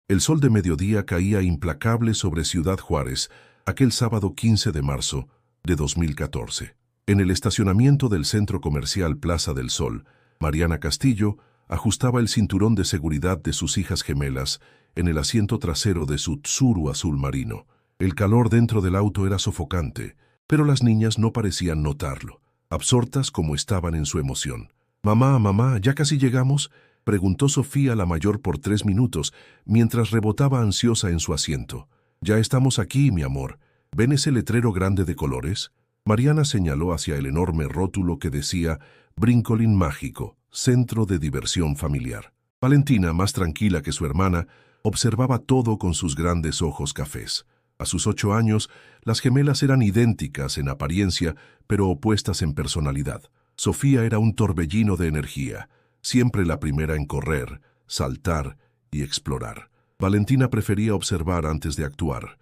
El sol de mediodía caía implacable sobre Ciudad Juárez aquel sábado 15 de marzo de 2014. En el estacionamiento del centro comercial Plaza del Sol, Mariana Castillo ajustaba el cinturón de seguridad de sus hijas gemelas en el asiento trasero de su Tsuru azul marino. El calor dentro del auto era sofocante, pero las niñas no parecían notarlo, absortas como estaban en su emoción. «Mamá, mamá, ¿ya casi llegamos?», preguntó Sofía la mayor por 3 minutos, mientras rebotaba ansiosa en su asiento. «Ya estamos aquí, mi amor. ¿Ven ese letrero grande de colores?». Mariana señaló hacia el enorme rótulo que decía «Brincolín Mágico, Centro de Diversión Familiar». Valentina, más tranquila que su hermana, observaba todo con sus grandes ojos cafés. A sus 8 años, las gemelas eran idénticas en apariencia, pero opuestas en personalidad. Sofía era un torbellino de energía, siempre la primera en correr, saltar y explorar. Valentina prefería observar antes de actuar,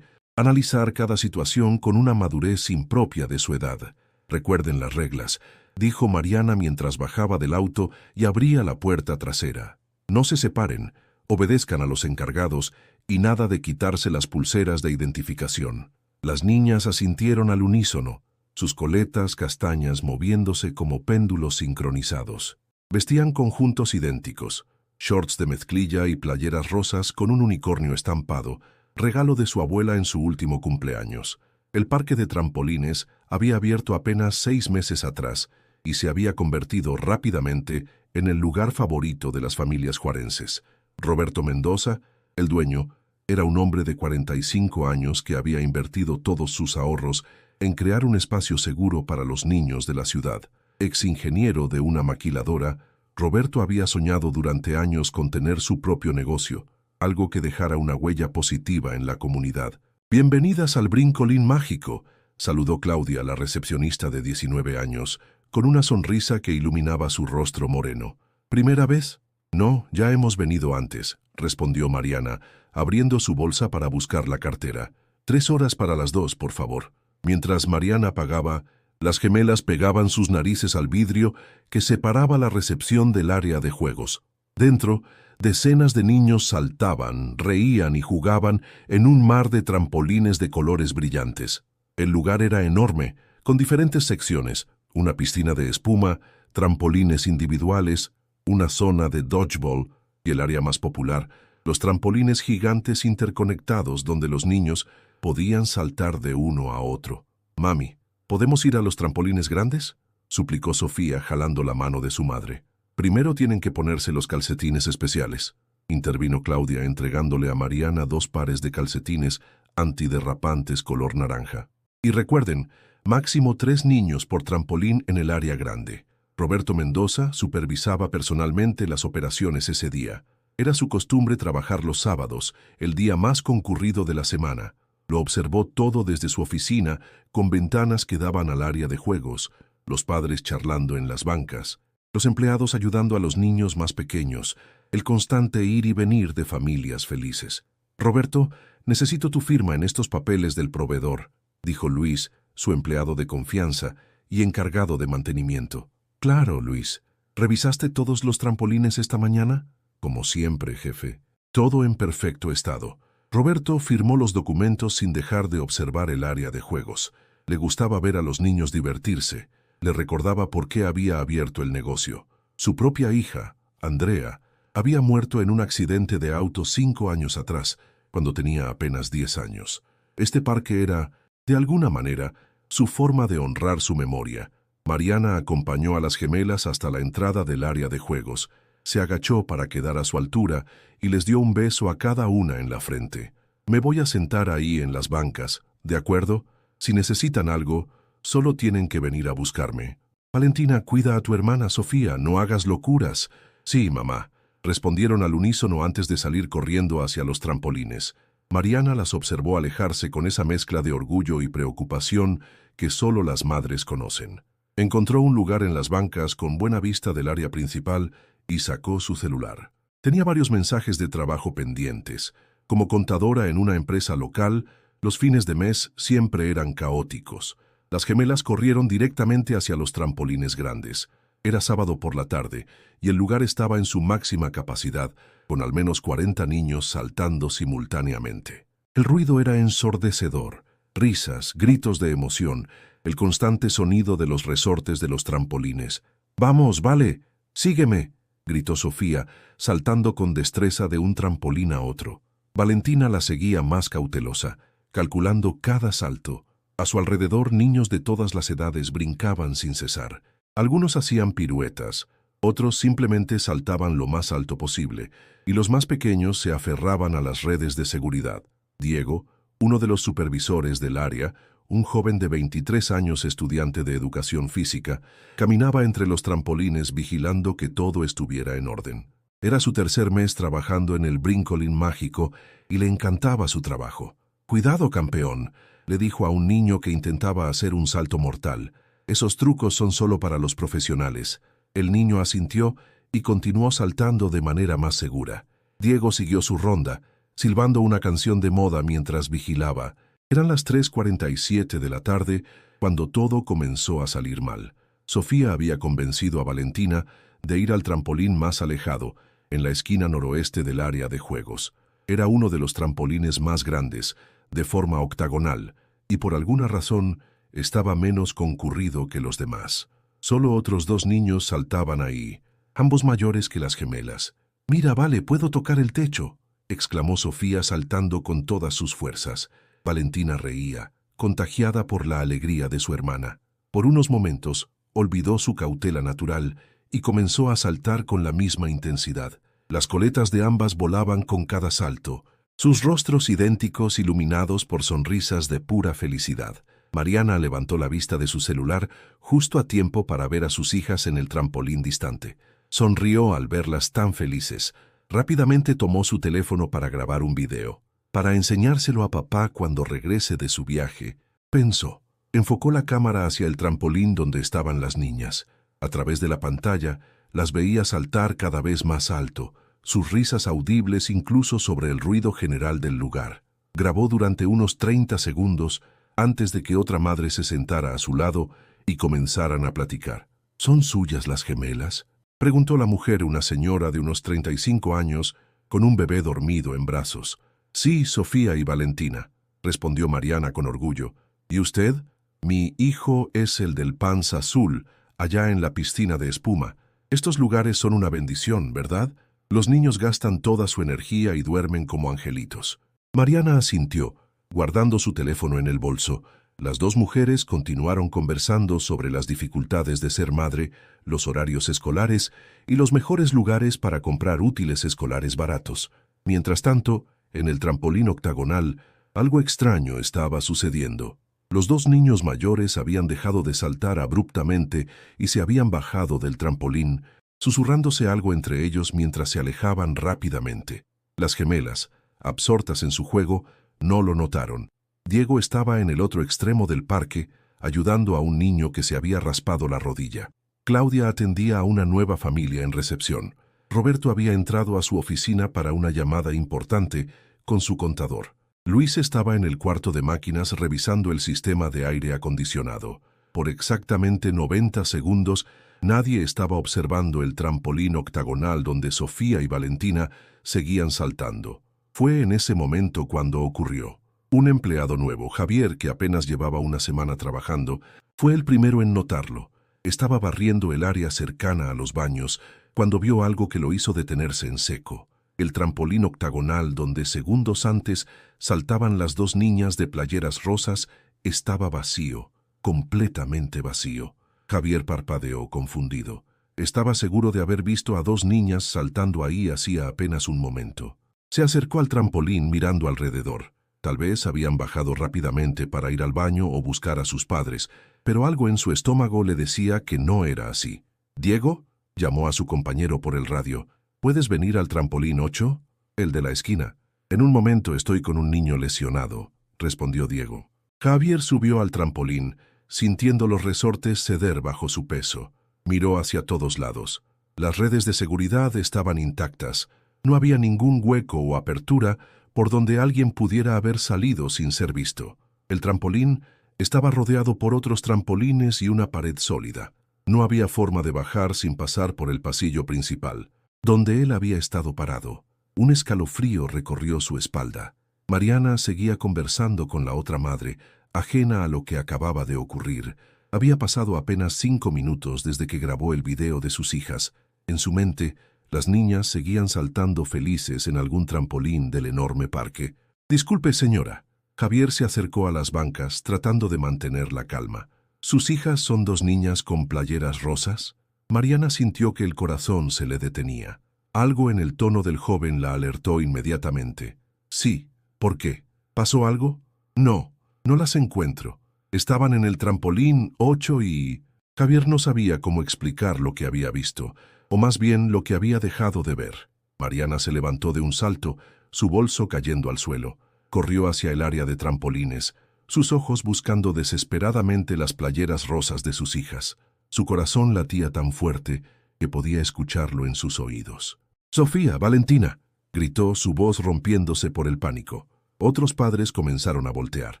analizar cada situación con una madurez impropia de su edad. «Recuerden las reglas», dijo Mariana mientras bajaba del auto y abría la puerta trasera. «No se separen, obedezcan a los encargados y nada de quitarse las pulseras de identificación». Las niñas asintieron al unísono, sus coletas castañas moviéndose como péndulos sincronizados. Vestían conjuntos idénticos, shorts de mezclilla y playeras rosas con un unicornio estampado, regalo de su abuela en su último cumpleaños. El parque de trampolines había abierto apenas 6 meses atrás y se había convertido rápidamente en el lugar favorito de las familias juarenses. Roberto Mendoza, el dueño, era un hombre de 45 años que había invertido todos sus ahorros en crear un espacio seguro para los niños de la ciudad. Ex ingeniero de una maquiladora, Roberto había soñado durante años con tener su propio negocio, algo que dejara una huella positiva en la comunidad. «Bienvenidas al Brincolín Mágico», saludó Claudia, la recepcionista de 19 años, con una sonrisa que iluminaba su rostro moreno. «¿Primera vez?». «No, ya hemos venido antes», respondió Mariana, abriendo su bolsa para buscar la cartera. 3 horas para las 2, por favor». Mientras Mariana pagaba, las gemelas pegaban sus narices al vidrio que separaba la recepción del área de juegos. Dentro, decenas de niños saltaban, reían y jugaban en un mar de trampolines de colores brillantes. El lugar era enorme, con diferentes secciones, una piscina de espuma, trampolines individuales, una zona de dodgeball y el área más popular, los trampolines gigantes interconectados donde los niños podían saltar de uno a otro. «Mami, ¿podemos ir a los trampolines grandes?», suplicó Sofía jalando la mano de su madre. «Primero tienen que ponerse los calcetines especiales», intervino Claudia entregándole a Mariana 2 pares de calcetines antiderrapantes color naranja. «Y recuerden, máximo 3 niños por trampolín en el área grande». Roberto Mendoza supervisaba personalmente las operaciones ese día. Era su costumbre trabajar los sábados, el día más concurrido de la semana. Lo observó todo desde su oficina, con ventanas que daban al área de juegos, los padres charlando en las bancas, los empleados ayudando a los niños más pequeños, el constante ir y venir de familias felices. «Roberto, necesito tu firma en estos papeles del proveedor», dijo Luis, su empleado de confianza y encargado de mantenimiento. «Claro, Luis. ¿Revisaste todos los trampolines esta mañana?». «Como siempre, jefe. Todo en perfecto estado». Roberto firmó los documentos sin dejar de observar el área de juegos. Le gustaba ver a los niños divertirse. Le recordaba por qué había abierto el negocio. Su propia hija, Andrea, había muerto en un accidente de auto 5 años atrás, cuando tenía apenas 10 años. Este parque era, de alguna manera, su forma de honrar su memoria. Mariana acompañó a las gemelas hasta la entrada del área de juegos. Se agachó para quedar a su altura y les dio un beso a cada una en la frente. «Me voy a sentar ahí en las bancas, ¿de acuerdo? Si necesitan algo, solo tienen que venir a buscarme». «Valentina, cuida a tu hermana Sofía, no hagas locuras». «Sí, mamá», respondieron al unísono antes de salir corriendo hacia los trampolines. Mariana las observó alejarse con esa mezcla de orgullo y preocupación que solo las madres conocen. Encontró un lugar en las bancas con buena vista del área principal y sacó su celular. Tenía varios mensajes de trabajo pendientes. Como contadora en una empresa local, los fines de mes siempre eran caóticos. Las gemelas corrieron directamente hacia los trampolines grandes. Era sábado por la tarde y el lugar estaba en su máxima capacidad, con al menos 40 niños saltando simultáneamente. El ruido era ensordecedor, risas, gritos de emoción, el constante sonido de los resortes de los trampolines. «¡Vamos, vale! ¡Sígueme!», gritó Sofía, saltando con destreza de un trampolín a otro. Valentina la seguía más cautelosa, calculando cada salto. A su alrededor, niños de todas las edades brincaban sin cesar. Algunos hacían piruetas, otros simplemente saltaban lo más alto posible, y los más pequeños se aferraban a las redes de seguridad. Diego, uno de los supervisores del área, un joven de 23 años estudiante de educación física, caminaba entre los trampolines vigilando que todo estuviera en orden. Era su tercer mes trabajando en el brincolín mágico y le encantaba su trabajo. «Cuidado, campeón», le dijo a un niño que intentaba hacer un salto mortal. «Esos trucos son solo para los profesionales». El niño asintió y continuó saltando de manera más segura. Diego siguió su ronda, silbando una canción de moda mientras vigilaba. Eran las 3:47 de la tarde cuando todo comenzó a salir mal. Sofía había convencido a Valentina de ir al trampolín más alejado, en la esquina noroeste del área de juegos. Era uno de los trampolines más grandes, de forma octagonal, y por alguna razón estaba menos concurrido que los demás. Solo otros 2 niños saltaban ahí, ambos mayores que las gemelas. «Mira, vale, puedo tocar el techo», exclamó Sofía saltando con todas sus fuerzas. Valentina reía, contagiada por la alegría de su hermana. Por unos momentos, olvidó su cautela natural y comenzó a saltar con la misma intensidad. Las coletas de ambas volaban con cada salto, sus rostros idénticos iluminados por sonrisas de pura felicidad. Mariana levantó la vista de su celular justo a tiempo para ver a sus hijas en el trampolín distante. Sonrió al verlas tan felices. Rápidamente tomó su teléfono para grabar un video. Para enseñárselo a papá cuando regrese de su viaje, pensó. Enfocó la cámara hacia el trampolín donde estaban las niñas. A través de la pantalla, las veía saltar cada vez más alto, sus risas audibles incluso sobre el ruido general del lugar. Grabó durante unos 30 segundos antes de que otra madre se sentara a su lado y comenzaran a platicar. «¿Son suyas las gemelas?», preguntó la mujer, una señora de unos 35 años, con un bebé dormido en brazos. «Sí, Sofía y Valentina», respondió Mariana con orgullo. «¿Y usted?». «Mi hijo es el del Panza Azul, allá en la piscina de espuma. Estos lugares son una bendición, ¿verdad? Los niños gastan toda su energía y duermen como angelitos». Mariana asintió, guardando su teléfono en el bolso. Las 2 mujeres continuaron conversando sobre las dificultades de ser madre, los horarios escolares y los mejores lugares para comprar útiles escolares baratos. Mientras tanto, en el trampolín octagonal, algo extraño estaba sucediendo. Los 2 niños mayores habían dejado de saltar abruptamente y se habían bajado del trampolín, susurrándose algo entre ellos mientras se alejaban rápidamente. Las gemelas, absortas en su juego, no lo notaron. Diego estaba en el otro extremo del parque, ayudando a un niño que se había raspado la rodilla. Claudia atendía a una nueva familia en recepción. Roberto había entrado a su oficina para una llamada importante con su contador. Luis estaba en el cuarto de máquinas revisando el sistema de aire acondicionado. Por exactamente 90 segundos, nadie estaba observando el trampolín octagonal donde Sofía y Valentina seguían saltando. Fue en ese momento cuando ocurrió. Un empleado nuevo, Javier, que apenas llevaba una semana trabajando, fue el primero en notarlo. Estaba barriendo el área cercana a los baños cuando vio algo que lo hizo detenerse en seco. El trampolín octagonal donde segundos antes saltaban las 2 niñas de playeras rosas estaba vacío, completamente vacío. Javier parpadeó confundido. Estaba seguro de haber visto a 2 niñas saltando ahí hacía apenas un momento. Se acercó al trampolín mirando alrededor. Tal vez habían bajado rápidamente para ir al baño o buscar a sus padres, pero algo en su estómago le decía que no era así. «¿Diego?», llamó a su compañero por el radio. «¿Puedes venir al trampolín 8? El de la esquina». «En un momento estoy con un niño lesionado», respondió Diego. Javier subió al trampolín, sintiendo los resortes ceder bajo su peso. Miró hacia todos lados. Las redes de seguridad estaban intactas. No había ningún hueco o apertura por donde alguien pudiera haber salido sin ser visto. El trampolín estaba rodeado por otros trampolines y una pared sólida. No había forma de bajar sin pasar por el pasillo principal, donde él había estado parado. Un escalofrío recorrió su espalda. Mariana seguía conversando con la otra madre, ajena a lo que acababa de ocurrir. Había pasado apenas 5 minutos desde que grabó el video de sus hijas. En su mente, las niñas seguían saltando felices en algún trampolín del enorme parque. «Disculpe, señora». Javier se acercó a las bancas, tratando de mantener la calma. «¿Sus hijas son 2 niñas con playeras rosas?» Mariana sintió que el corazón se le detenía. Algo en el tono del joven la alertó inmediatamente. «Sí. ¿Por qué? ¿Pasó algo?» «No, no las encuentro. Estaban en el trampolín 8 y...» Javier no sabía cómo explicar lo que había visto, o más bien lo que había dejado de ver. Mariana se levantó de un salto, su bolso cayendo al suelo. Corrió hacia el área de trampolines, sus ojos buscando desesperadamente las playeras rosas de sus hijas. Su corazón latía tan fuerte que podía escucharlo en sus oídos. «Sofía, Valentina», gritó, su voz rompiéndose por el pánico. Otros padres comenzaron a voltear.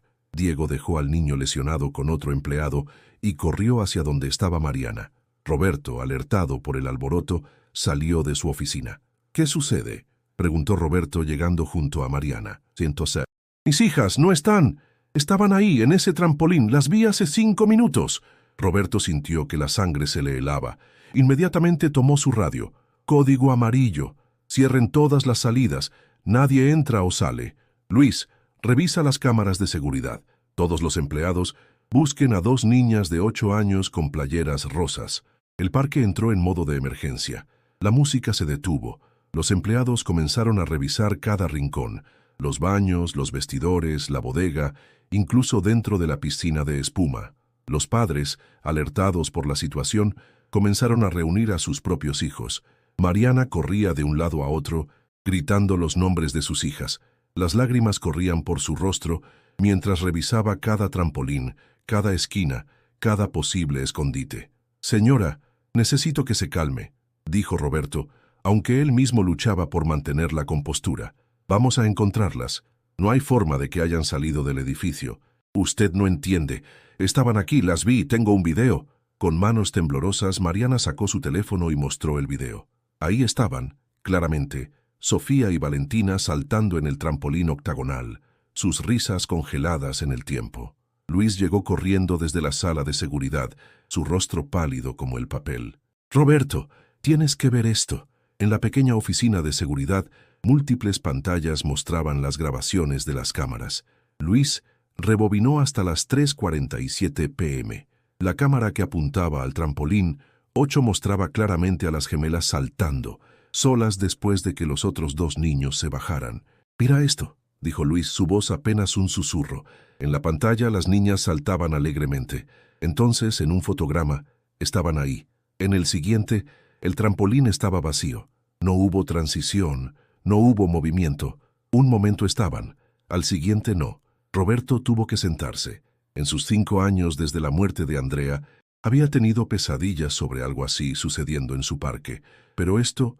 Diego dejó al niño lesionado con otro empleado y corrió hacia donde estaba Mariana. Roberto, alertado por el alboroto, salió de su oficina. «¿Qué sucede?», preguntó Roberto llegando junto a Mariana. «Siento ser. Mis hijas no están. Estaban ahí, en ese trampolín. Las vi hace 5 minutos». Roberto sintió que la sangre se le helaba. Inmediatamente tomó su radio. «Código amarillo. Cierren todas las salidas. Nadie entra o sale. Luis, revisa las cámaras de seguridad. Todos los empleados busquen a 2 niñas de 8 años con playeras rosas». El parque entró en modo de emergencia. La música se detuvo. Los empleados comenzaron a revisar cada rincón, los baños, los vestidores, la bodega, incluso dentro de la piscina de espuma. Los padres, alertados por la situación, comenzaron a reunir a sus propios hijos. Mariana corría de un lado a otro, gritando los nombres de sus hijas. Las lágrimas corrían por su rostro mientras revisaba cada trampolín, cada esquina, cada posible escondite. «Señora, necesito que se calme», dijo Roberto, aunque él mismo luchaba por mantener la compostura. «Vamos a encontrarlas. No hay forma de que hayan salido del edificio. Usted no entiende. Estaban aquí, las vi, tengo un video». Con manos temblorosas, Mariana sacó su teléfono y mostró el video. Ahí estaban, claramente, Sofía y Valentina saltando en el trampolín octagonal, sus risas congeladas en el tiempo. Luis llegó corriendo desde la sala de seguridad, su rostro pálido como el papel. «Roberto, tienes que ver esto». En la pequeña oficina de seguridad, múltiples pantallas mostraban las grabaciones de las cámaras. Luis rebobinó hasta las 3:47 p.m. La cámara que apuntaba al trampolín 8 mostraba claramente a las gemelas saltando, solas después de que los otros 2 niños se bajaran. «Mira esto», dijo Luis, su voz apenas un susurro. En la pantalla las niñas saltaban alegremente. Entonces, en un fotograma, estaban ahí. En el siguiente, el trampolín estaba vacío. No hubo transición, no hubo movimiento. Un momento estaban, al siguiente no. Roberto tuvo que sentarse. En sus 5 años desde la muerte de Andrea, había tenido pesadillas sobre algo así sucediendo en su parque. Pero esto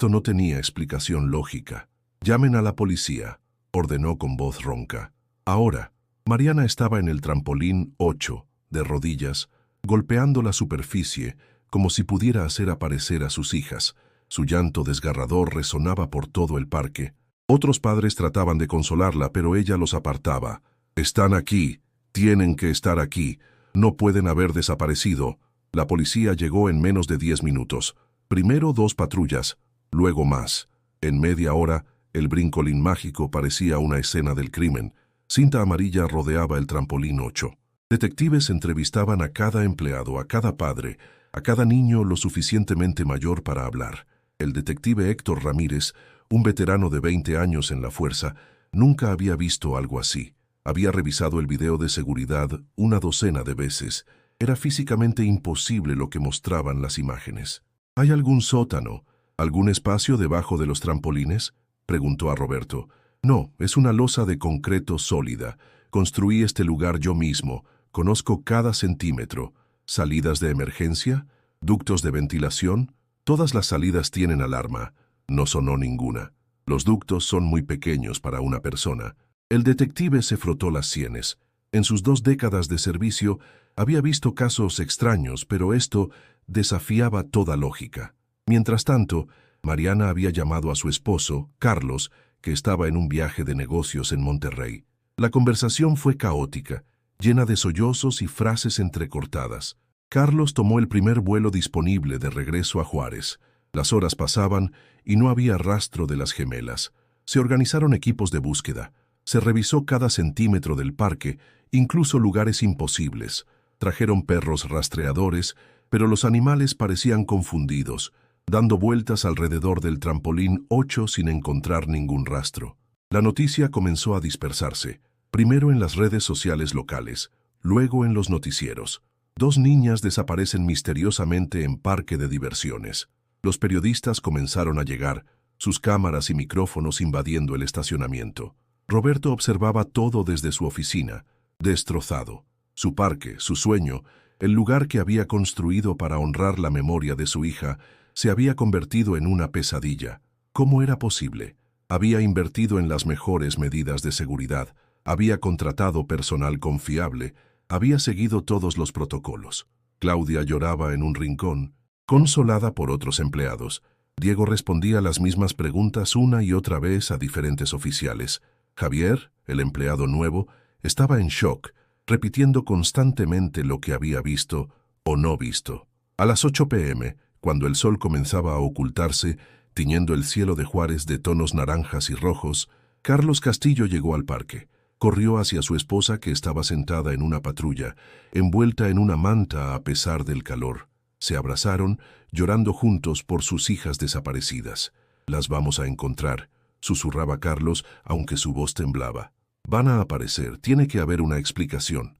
no tenía explicación lógica. «Llamen a la policía», ordenó con voz ronca. Ahora, Mariana estaba en el trampolín 8, de rodillas, golpeando la superficie, como si pudiera hacer aparecer a sus hijas. Su llanto desgarrador resonaba por todo el parque. Otros padres trataban de consolarla, pero ella los apartaba. «Están aquí, tienen que estar aquí, no pueden haber desaparecido». La policía llegó en menos de 10 minutos. Primero 2 patrullas, luego más. En media hora, el brincolín mágico parecía una escena del crimen. Cinta amarilla rodeaba el trampolín 8. Detectives entrevistaban a cada empleado, a cada padre, a cada niño lo suficientemente mayor para hablar. El detective Héctor Ramírez, un veterano de 20 años en la fuerza, nunca había visto algo así. Había revisado el video de seguridad una docena de veces. Era físicamente imposible lo que mostraban las imágenes. «¿Hay algún sótano, algún espacio debajo de los trampolines?», preguntó a Roberto. «No, es una losa de concreto sólida. Construí este lugar yo mismo. Conozco cada centímetro. ¿Salidas de emergencia? ¿Ductos de ventilación? Todas las salidas tienen alarma». No sonó ninguna. Los ductos son muy pequeños para una persona. El detective se frotó las sienes. En sus 2 décadas de servicio había visto casos extraños, pero esto desafiaba toda lógica. Mientras tanto, Mariana había llamado a su esposo, Carlos, que estaba en un viaje de negocios en Monterrey. La conversación fue caótica, llena de sollozos y frases entrecortadas. Carlos tomó el primer vuelo disponible de regreso a Juárez. Las horas pasaban y no había rastro de las gemelas. Se organizaron equipos de búsqueda. Se revisó cada centímetro del parque, incluso lugares imposibles. Trajeron perros rastreadores, pero los animales parecían confundidos, dando vueltas alrededor del trampolín 8 sin encontrar ningún rastro. La noticia comenzó a dispersarse, primero en las redes sociales locales, luego en los noticieros. 2 niñas desaparecen misteriosamente en parque de diversiones. Los periodistas comenzaron a llegar, sus cámaras y micrófonos invadiendo el estacionamiento. Roberto observaba todo desde su oficina, destrozado. Su parque, su sueño, el lugar que había construido para honrar la memoria de su hija, se había convertido en una pesadilla. ¿Cómo era posible? Había invertido en las mejores medidas de seguridad, había contratado personal confiable, había seguido todos los protocolos. Claudia lloraba en un rincón, consolada por otros empleados. Diego respondía las mismas preguntas una y otra vez a diferentes oficiales. Javier, el empleado nuevo, estaba en shock, repitiendo constantemente lo que había visto o no visto. A las 8 p.m., cuando el sol comenzaba a ocultarse, tiñendo el cielo de Juárez de tonos naranjas y rojos, Carlos Castillo llegó al parque. Corrió hacia su esposa que estaba sentada en una patrulla, envuelta en una manta a pesar del calor. Se abrazaron, llorando juntos por sus hijas desaparecidas. «Las vamos a encontrar», susurraba Carlos, aunque su voz temblaba. «Van a aparecer, tiene que haber una explicación».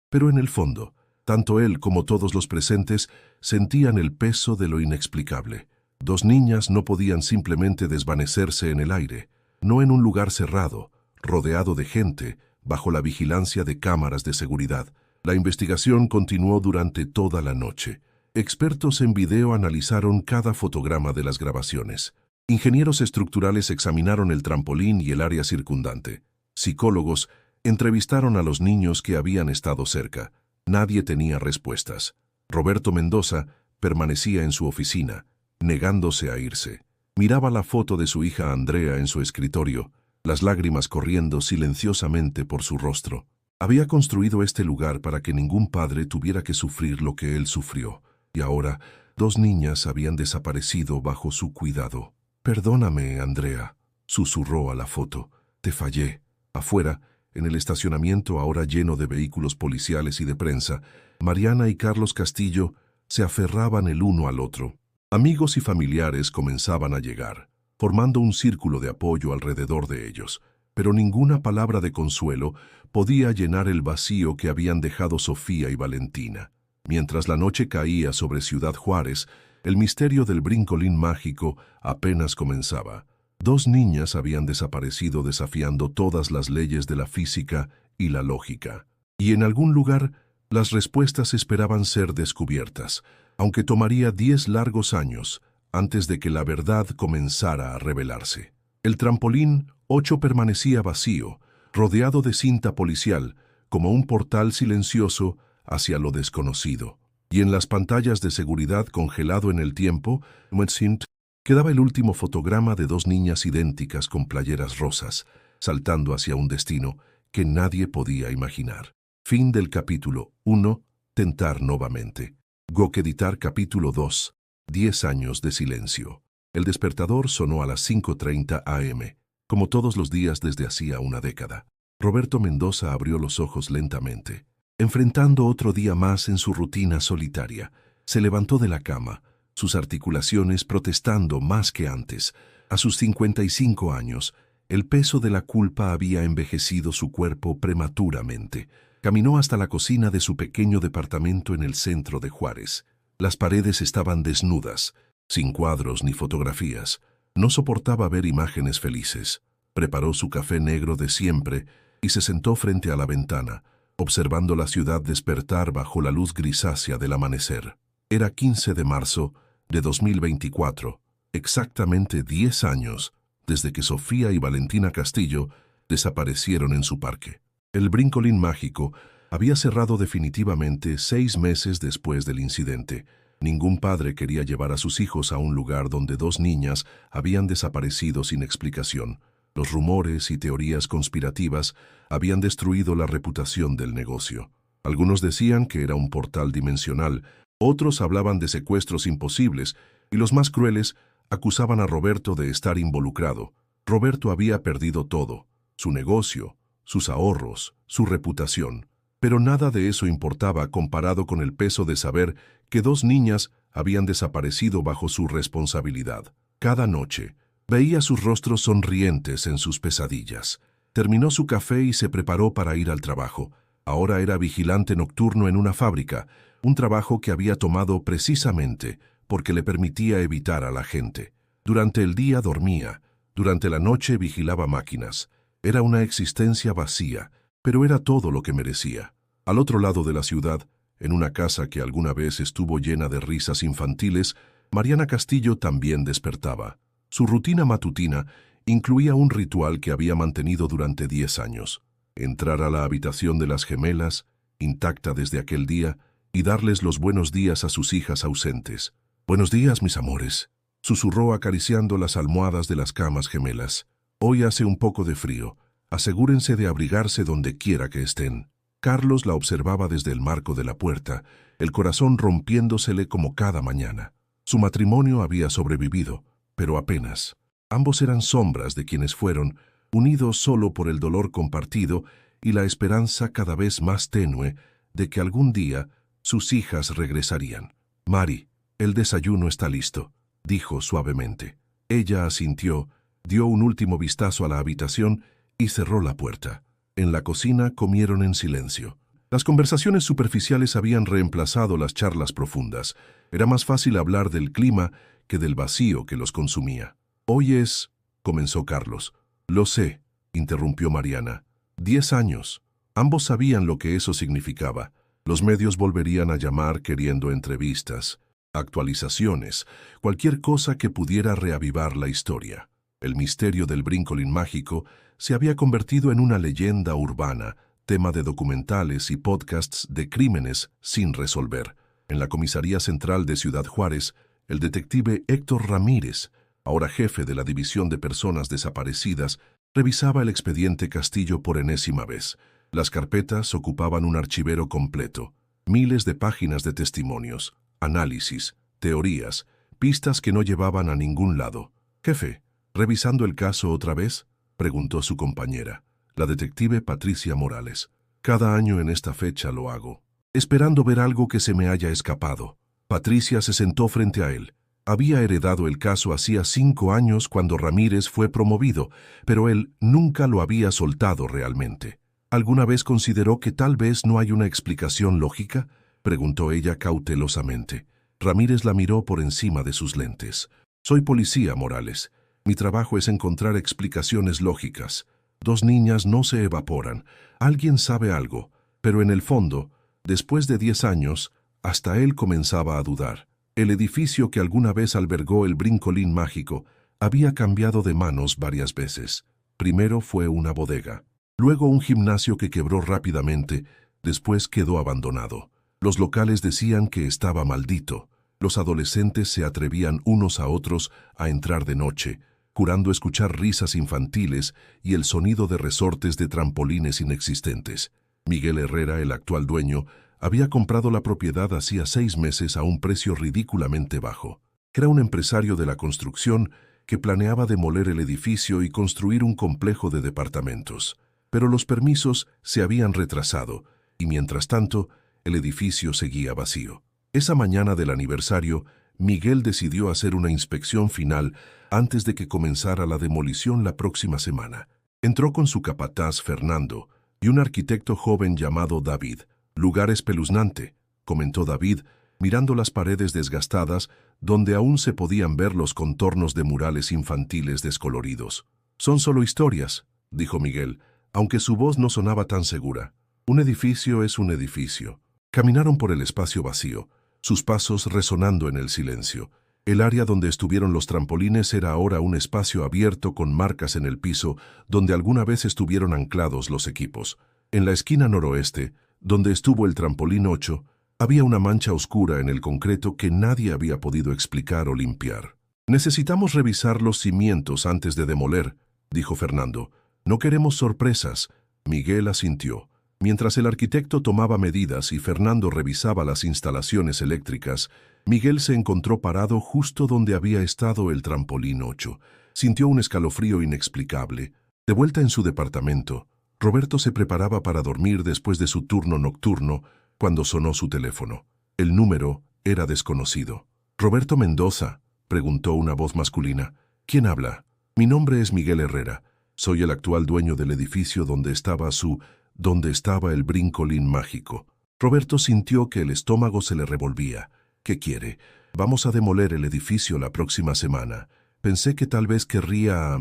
Pero en el fondo, tanto él como todos los presentes sentían el peso de lo inexplicable. 2 niñas no podían simplemente desvanecerse en el aire, no en un lugar cerrado, rodeado de gente, bajo la vigilancia de cámaras de seguridad. La investigación continuó durante toda la noche. Expertos en video analizaron cada fotograma de las grabaciones. Ingenieros estructurales examinaron el trampolín y el área circundante. Psicólogos entrevistaron a los niños que habían estado cerca. Nadie tenía respuestas. Roberto Mendoza permanecía en su oficina, negándose a irse. Miraba la foto de su hija Andrea en su escritorio, las lágrimas corriendo silenciosamente por su rostro. Había construido este lugar para que ningún padre tuviera que sufrir lo que él sufrió, y ahora 2 niñas habían desaparecido bajo su cuidado. «Perdóname, Andrea», susurró a la foto. «Te fallé». Afuera, en el estacionamiento ahora lleno de vehículos policiales y de prensa, Mariana y Carlos Castillo se aferraban el uno al otro. Amigos y familiares comenzaban a llegar, formando un círculo de apoyo alrededor de ellos, pero ninguna palabra de consuelo podía llenar el vacío que habían dejado Sofía y Valentina. Mientras la noche caía sobre Ciudad Juárez, el misterio del brincolín mágico apenas comenzaba. 2 niñas habían desaparecido desafiando todas las leyes de la física y la lógica. Y en algún lugar, las respuestas esperaban ser descubiertas, aunque tomaría 10 largos años antes de que la verdad comenzara a revelarse. El trampolín 8 permanecía vacío, rodeado de cinta policial, como un portal silencioso hacia lo desconocido. Y en las pantallas de seguridad congelado en el tiempo, quedaba el último fotograma de 2 niñas idénticas con playeras rosas, saltando hacia un destino que nadie podía imaginar. Fin del capítulo 1. Tentar nuevamente. Gokeditar capítulo 2. 10 años de silencio. El despertador sonó a las 5:30 am, como todos los días desde hacía una década. Roberto Mendoza abrió los ojos lentamente. Enfrentando otro día más en su rutina solitaria, se levantó de la cama, sus articulaciones protestando más que antes. A sus 55 años, el peso de la culpa había envejecido su cuerpo prematuramente. Caminó hasta la cocina de su pequeño departamento en el centro de Juárez. Las paredes estaban desnudas, sin cuadros ni fotografías. No soportaba ver imágenes felices. Preparó su café negro de siempre y se sentó frente a la ventana, observando la ciudad despertar bajo la luz grisácea del amanecer. Era 15 de marzo de 2024, exactamente 10 años desde que Sofía y Valentina Castillo desaparecieron en su parque. El brincolín mágico había cerrado definitivamente 6 meses después del incidente, Ningún padre quería llevar a sus hijos a un lugar donde dos niñas habían desaparecido sin explicación. Los rumores y teorías conspirativas habían destruido la reputación del negocio. Algunos decían que era un portal dimensional, otros hablaban de secuestros imposibles, y los más crueles acusaban a Roberto de estar involucrado. Roberto había perdido todo: su negocio, sus ahorros, su reputación. Pero nada de eso importaba comparado con el peso de saber que dos niñas habían desaparecido bajo su responsabilidad. Cada noche veía sus rostros sonrientes en sus pesadillas. Terminó su café y se preparó para ir al trabajo. Ahora era vigilante nocturno en una fábrica, un trabajo que había tomado precisamente porque le permitía evitar a la gente. Durante el día dormía, durante la noche vigilaba máquinas. Era una existencia vacía, pero era todo lo que merecía. Al otro lado de la ciudad, en una casa que alguna vez estuvo llena de risas infantiles, Mariana Castillo también despertaba. Su rutina matutina incluía un ritual que había mantenido durante 10 años. Entrar a la habitación de las gemelas, intacta desde aquel día, y darles los buenos días a sus hijas ausentes. «Buenos días, mis amores», susurró acariciando las almohadas de las camas gemelas. «Hoy hace un poco de frío. Asegúrense de abrigarse donde quiera que estén». Carlos la observaba desde el marco de la puerta, el corazón rompiéndosele como cada mañana. Su matrimonio había sobrevivido, pero apenas. Ambos eran sombras de quienes fueron, unidos solo por el dolor compartido y la esperanza cada vez más tenue de que algún día sus hijas regresarían. «Mari, el desayuno está listo», dijo suavemente. Ella asintió, dio un último vistazo a la habitación y cerró la puerta. En la cocina comieron en silencio. Las conversaciones superficiales habían reemplazado las charlas profundas. Era más fácil hablar del clima que del vacío que los consumía. «Hoy es», comenzó Carlos. «Lo sé», interrumpió Mariana. 10 años. Ambos sabían lo que eso significaba. Los medios volverían a llamar queriendo entrevistas, actualizaciones, cualquier cosa que pudiera reavivar la historia. El misterio del brincolín mágico se había convertido en una leyenda urbana, tema de documentales y podcasts de crímenes sin resolver. En la comisaría central de Ciudad Juárez, el detective Héctor Ramírez, ahora jefe de la División de Personas Desaparecidas, revisaba el expediente Castillo por enésima vez. Las carpetas ocupaban un archivero completo, miles de páginas de testimonios, análisis, teorías, pistas que no llevaban a ningún lado. «Jefe, ¿revisando el caso otra vez?», preguntó su compañera, la detective Patricia Morales. «Cada año en esta fecha lo hago, esperando ver algo que se me haya escapado». Patricia se sentó frente a él. Había heredado el caso hacía 5 años cuando Ramírez fue promovido, pero él nunca lo había soltado realmente. «¿Alguna vez consideró que tal vez no hay una explicación lógica?», preguntó ella cautelosamente. Ramírez la miró por encima de sus lentes. «Soy policía, Morales. Mi trabajo es encontrar explicaciones lógicas. 2 niñas no se evaporan. Alguien sabe algo, pero en el fondo, después de 10 años, hasta él comenzaba a dudar. El edificio que alguna vez albergó el brincolín mágico había cambiado de manos varias veces. Primero fue una bodega, luego un gimnasio que quebró rápidamente, después quedó abandonado. Los locales decían que estaba maldito. Los adolescentes se atrevían unos a otros a entrar de noche, jurando escuchar risas infantiles y el sonido de resortes de trampolines inexistentes. Miguel Herrera, el actual dueño, había comprado la propiedad hacía 6 meses a un precio ridículamente bajo. Era un empresario de la construcción que planeaba demoler el edificio y construir un complejo de departamentos. Pero los permisos se habían retrasado y, mientras tanto, el edificio seguía vacío. Esa mañana del aniversario, Miguel decidió hacer una inspección final antes de que comenzara la demolición la próxima semana. Entró con su capataz Fernando y un arquitecto joven llamado David. «Lugar espeluznante», comentó David, mirando las paredes desgastadas donde aún se podían ver los contornos de murales infantiles descoloridos. «Son solo historias», dijo Miguel, aunque su voz no sonaba tan segura. «Un edificio es un edificio». Caminaron por el espacio vacío, sus pasos resonando en el silencio. El área donde estuvieron los trampolines era ahora un espacio abierto con marcas en el piso donde alguna vez estuvieron anclados los equipos. En la esquina noroeste, donde estuvo el trampolín 8, Había una mancha oscura en el concreto que nadie había podido explicar o limpiar. «Necesitamos revisar los cimientos antes de demoler», dijo Fernando. «No queremos sorpresas». Miguel asintió. Mientras el arquitecto tomaba medidas y Fernando revisaba las instalaciones eléctricas, Miguel se encontró parado justo donde había estado el trampolín 8. Sintió un escalofrío inexplicable. De vuelta en su departamento, Roberto se preparaba para dormir después de su turno nocturno cuando sonó su teléfono. El número era desconocido. «Roberto Mendoza», preguntó una voz masculina. «¿Quién habla?» «Mi nombre es Miguel Herrera. Soy el actual dueño del edificio donde estaba el brincolín mágico». Roberto sintió que el estómago se le revolvía. «¿Qué quiere? Vamos a demoler el edificio la próxima semana. Pensé que tal vez querría,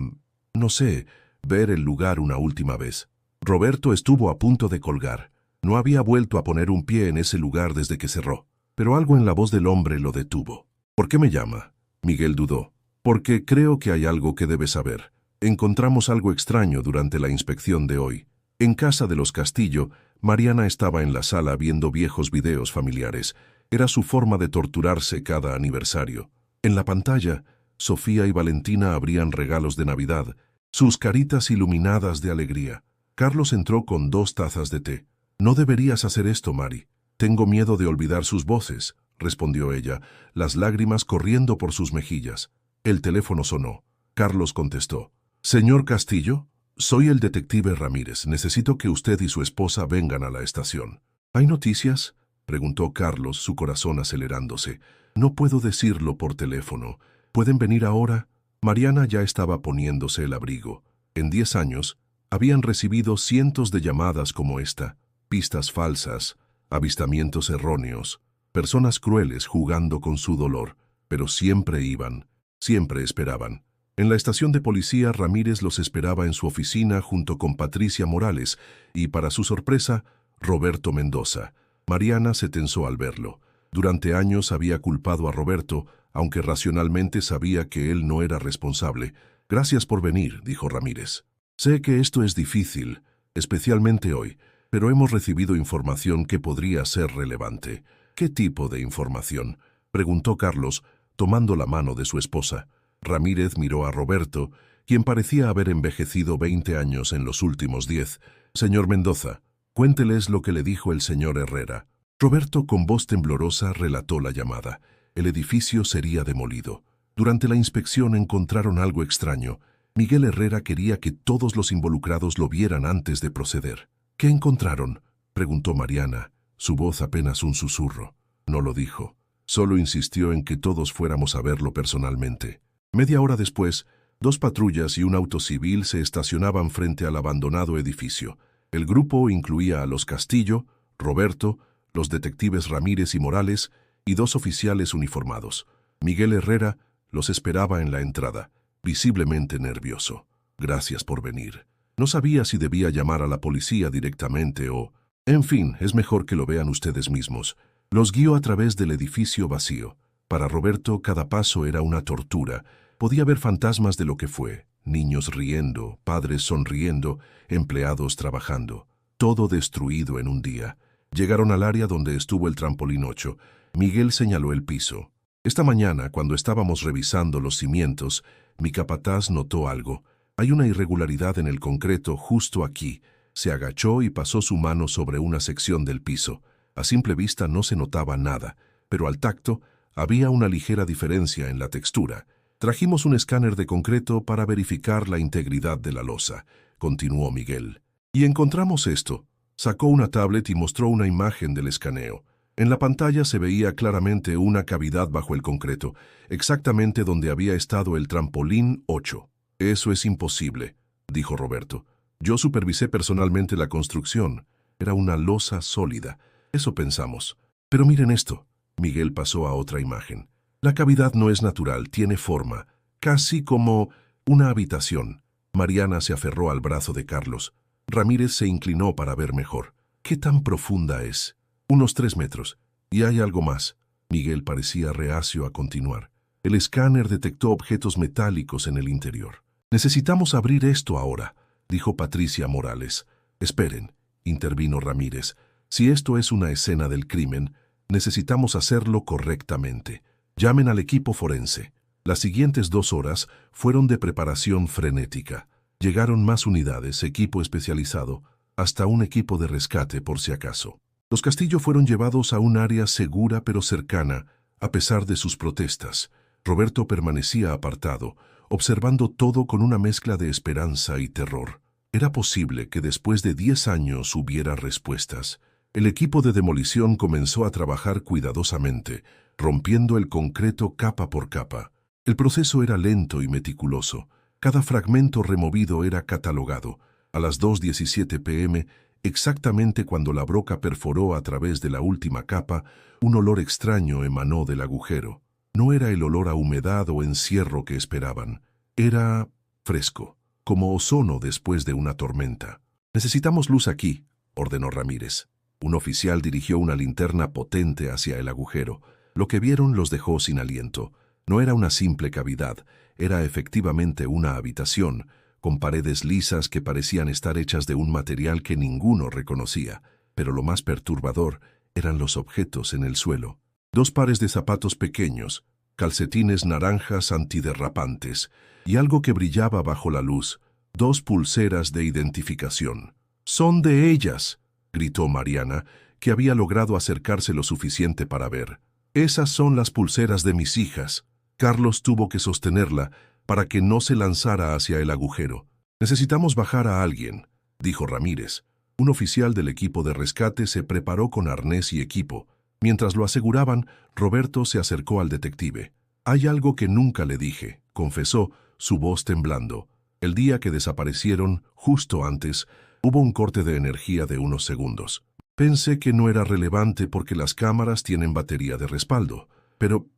no sé, ver el lugar una última vez». Roberto estuvo a punto de colgar. No había vuelto a poner un pie en ese lugar desde que cerró. Pero algo en la voz del hombre lo detuvo. «¿Por qué me llama?» Miguel dudó. «Porque creo que hay algo que debe saber. Encontramos algo extraño durante la inspección de hoy. En casa de los Castillo, Mariana estaba en la sala viendo viejos videos familiares. Era su forma de torturarse cada aniversario. En la pantalla, Sofía y Valentina abrían regalos de Navidad, sus caritas iluminadas de alegría. Carlos entró con 2 tazas de té. «No deberías hacer esto, Mari. Tengo miedo de olvidar sus voces», respondió ella, las lágrimas corriendo por sus mejillas. El teléfono sonó. Carlos contestó. «Señor Castillo, soy el detective Ramírez. Necesito que usted y su esposa vengan a la estación». «¿Hay noticias?», preguntó Carlos, su corazón acelerándose. «No puedo decirlo por teléfono. ¿Pueden venir ahora?» Mariana ya estaba poniéndose el abrigo. En 10 años, habían recibido cientos de llamadas como esta, pistas falsas, avistamientos erróneos, personas crueles jugando con su dolor, pero siempre iban, siempre esperaban. En la estación de policía, Ramírez los esperaba en su oficina junto con Patricia Morales y, para su sorpresa, Roberto Mendoza. Mariana se tensó al verlo. Durante años había culpado a Roberto, aunque racionalmente sabía que él no era responsable. «Gracias por venir», dijo Ramírez. «Sé que esto es difícil, especialmente hoy, pero hemos recibido información que podría ser relevante». «¿Qué tipo de información?», preguntó Carlos, tomando la mano de su esposa. Ramírez miró a Roberto, quien parecía haber envejecido 20 años en los últimos 10. «Señor Mendoza, cuénteles lo que le dijo el señor Herrera». Roberto, con voz temblorosa, relató la llamada. El edificio sería demolido. Durante la inspección encontraron algo extraño. Miguel Herrera quería que todos los involucrados lo vieran antes de proceder. «¿Qué encontraron?», preguntó Mariana, su voz apenas un susurro. No lo dijo. Solo insistió en que todos fuéramos a verlo personalmente. Media hora después, 2 patrullas y un auto civil se estacionaban frente al abandonado edificio. El grupo incluía a los Castillo, Roberto, los detectives Ramírez y Morales y 2 oficiales uniformados. Miguel Herrera los esperaba en la entrada, visiblemente nervioso. «Gracias por venir». No sabía si debía llamar a la policía directamente o... En fin, es mejor que lo vean ustedes mismos. Los guió a través del edificio vacío. Para Roberto, cada paso era una tortura. Podía ver fantasmas de lo que fue. Niños riendo, padres sonriendo, empleados trabajando. Todo destruido en un día. Llegaron al área donde estuvo el trampolín 8. Miguel señaló el piso. «Esta mañana, cuando estábamos revisando los cimientos, mi capataz notó algo. Hay una irregularidad en el concreto justo aquí». Se agachó y pasó su mano sobre una sección del piso. A simple vista no se notaba nada, pero al tacto había una ligera diferencia en la textura. «Trajimos un escáner de concreto para verificar la integridad de la losa», continuó Miguel. «Y encontramos esto». Sacó una tablet y mostró una imagen del escaneo. En la pantalla se veía claramente una cavidad bajo el concreto, exactamente donde había estado el trampolín 8. «Eso es imposible», dijo Roberto. «Yo supervisé personalmente la construcción. Era una losa sólida. Eso pensamos. Pero miren esto». Miguel pasó a otra imagen. «La cavidad no es natural, tiene forma, casi como una habitación». Mariana se aferró al brazo de Carlos. Ramírez se inclinó para ver mejor. «¿Qué tan profunda es?» «Unos 3 metros. Y hay algo más». Miguel parecía reacio a continuar. El escáner detectó objetos metálicos en el interior. «Necesitamos abrir esto ahora», dijo Patricia Morales. «Esperen», intervino Ramírez. «Si esto es una escena del crimen, Necesitamos hacerlo correctamente. Llamen al equipo forense. Las siguientes 2 horas fueron de preparación frenética. Llegaron más unidades, equipo especializado, hasta un equipo de rescate por si acaso. Los Castillo fueron llevados a un área segura pero cercana, a pesar de sus protestas. Roberto permanecía apartado, observando todo con una mezcla de esperanza y terror. Era posible que después de 10 años hubiera respuestas. El equipo de demolición comenzó a trabajar cuidadosamente, rompiendo el concreto capa por capa. El proceso era lento y meticuloso. Cada fragmento removido era catalogado. A las 2:17 p.m., exactamente cuando la broca perforó a través de la última capa, un olor extraño emanó del agujero. No era el olor a humedad o encierro que esperaban. Era fresco, como ozono después de una tormenta. «Necesitamos luz aquí», ordenó Ramírez. Un oficial dirigió una linterna potente hacia el agujero. Lo que vieron los dejó sin aliento. No era una simple cavidad, era efectivamente una habitación, con paredes lisas que parecían estar hechas de un material que ninguno reconocía. Pero lo más perturbador eran los objetos en el suelo. 2 pares de zapatos pequeños, calcetines naranjas antiderrapantes y algo que brillaba bajo la luz, 2 pulseras de identificación. «¡Son de ellas!», gritó Mariana, que había logrado acercarse lo suficiente para ver. «Esas son las pulseras de mis hijas». Carlos tuvo que sostenerla para que no se lanzara hacia el agujero. «Necesitamos bajar a alguien», dijo Ramírez. Un oficial del equipo de rescate se preparó con arnés y equipo. Mientras lo aseguraban, Roberto se acercó al detective. «Hay algo que nunca le dije», confesó, su voz temblando. «El día que desaparecieron, justo antes, hubo un corte de energía de unos segundos. Pensé que no era relevante porque las cámaras tienen batería de respaldo. ¿Pero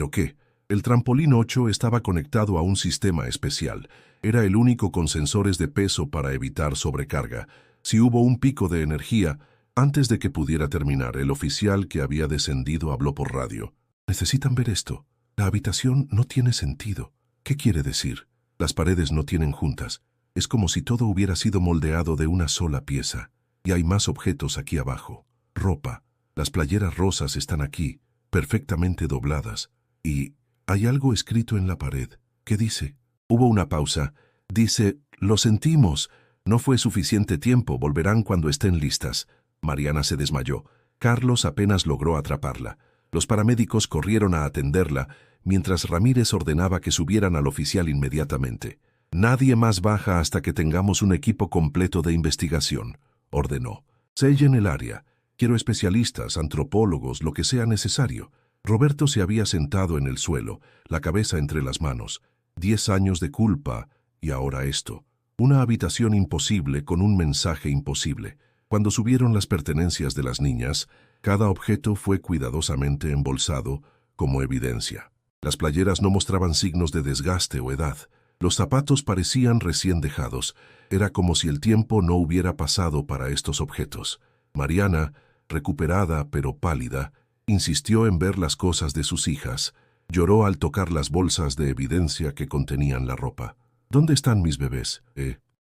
qué? El trampolín 8 estaba conectado a un sistema especial. Era el único con sensores de peso para evitar sobrecarga. Si hubo un pico de energía, antes de que pudiera terminar, el oficial que había descendido habló por radio. «Necesitan ver esto. La habitación no tiene sentido». «¿Qué quiere decir?» «Las paredes no tienen juntas. Es como si todo hubiera sido moldeado de una sola pieza. Y hay más objetos aquí abajo. Ropa. Las playeras rosas están aquí, perfectamente dobladas. Y hay algo escrito en la pared. ¿Qué dice?» Hubo una pausa. «Dice, lo sentimos. No fue suficiente tiempo. Volverán cuando estén listas». Mariana se desmayó. Carlos apenas logró atraparla. Los paramédicos corrieron a atenderla, mientras Ramírez ordenaba que subieran al oficial inmediatamente. «Nadie más baja hasta que tengamos un equipo completo de investigación», ordenó. «Sellen el área. Quiero especialistas, antropólogos, lo que sea necesario». Roberto se había sentado en el suelo, la cabeza entre las manos. 10 años de culpa, y ahora esto. Una habitación imposible con un mensaje imposible. Cuando subieron las pertenencias de las niñas, cada objeto fue cuidadosamente embolsado como evidencia. Las playeras no mostraban signos de desgaste o edad. Los zapatos parecían recién dejados. Era como si el tiempo no hubiera pasado para estos objetos. Mariana, recuperada pero pálida, insistió en ver las cosas de sus hijas. Lloró al tocar las bolsas de evidencia que contenían la ropa. «¿Dónde están mis bebés?»,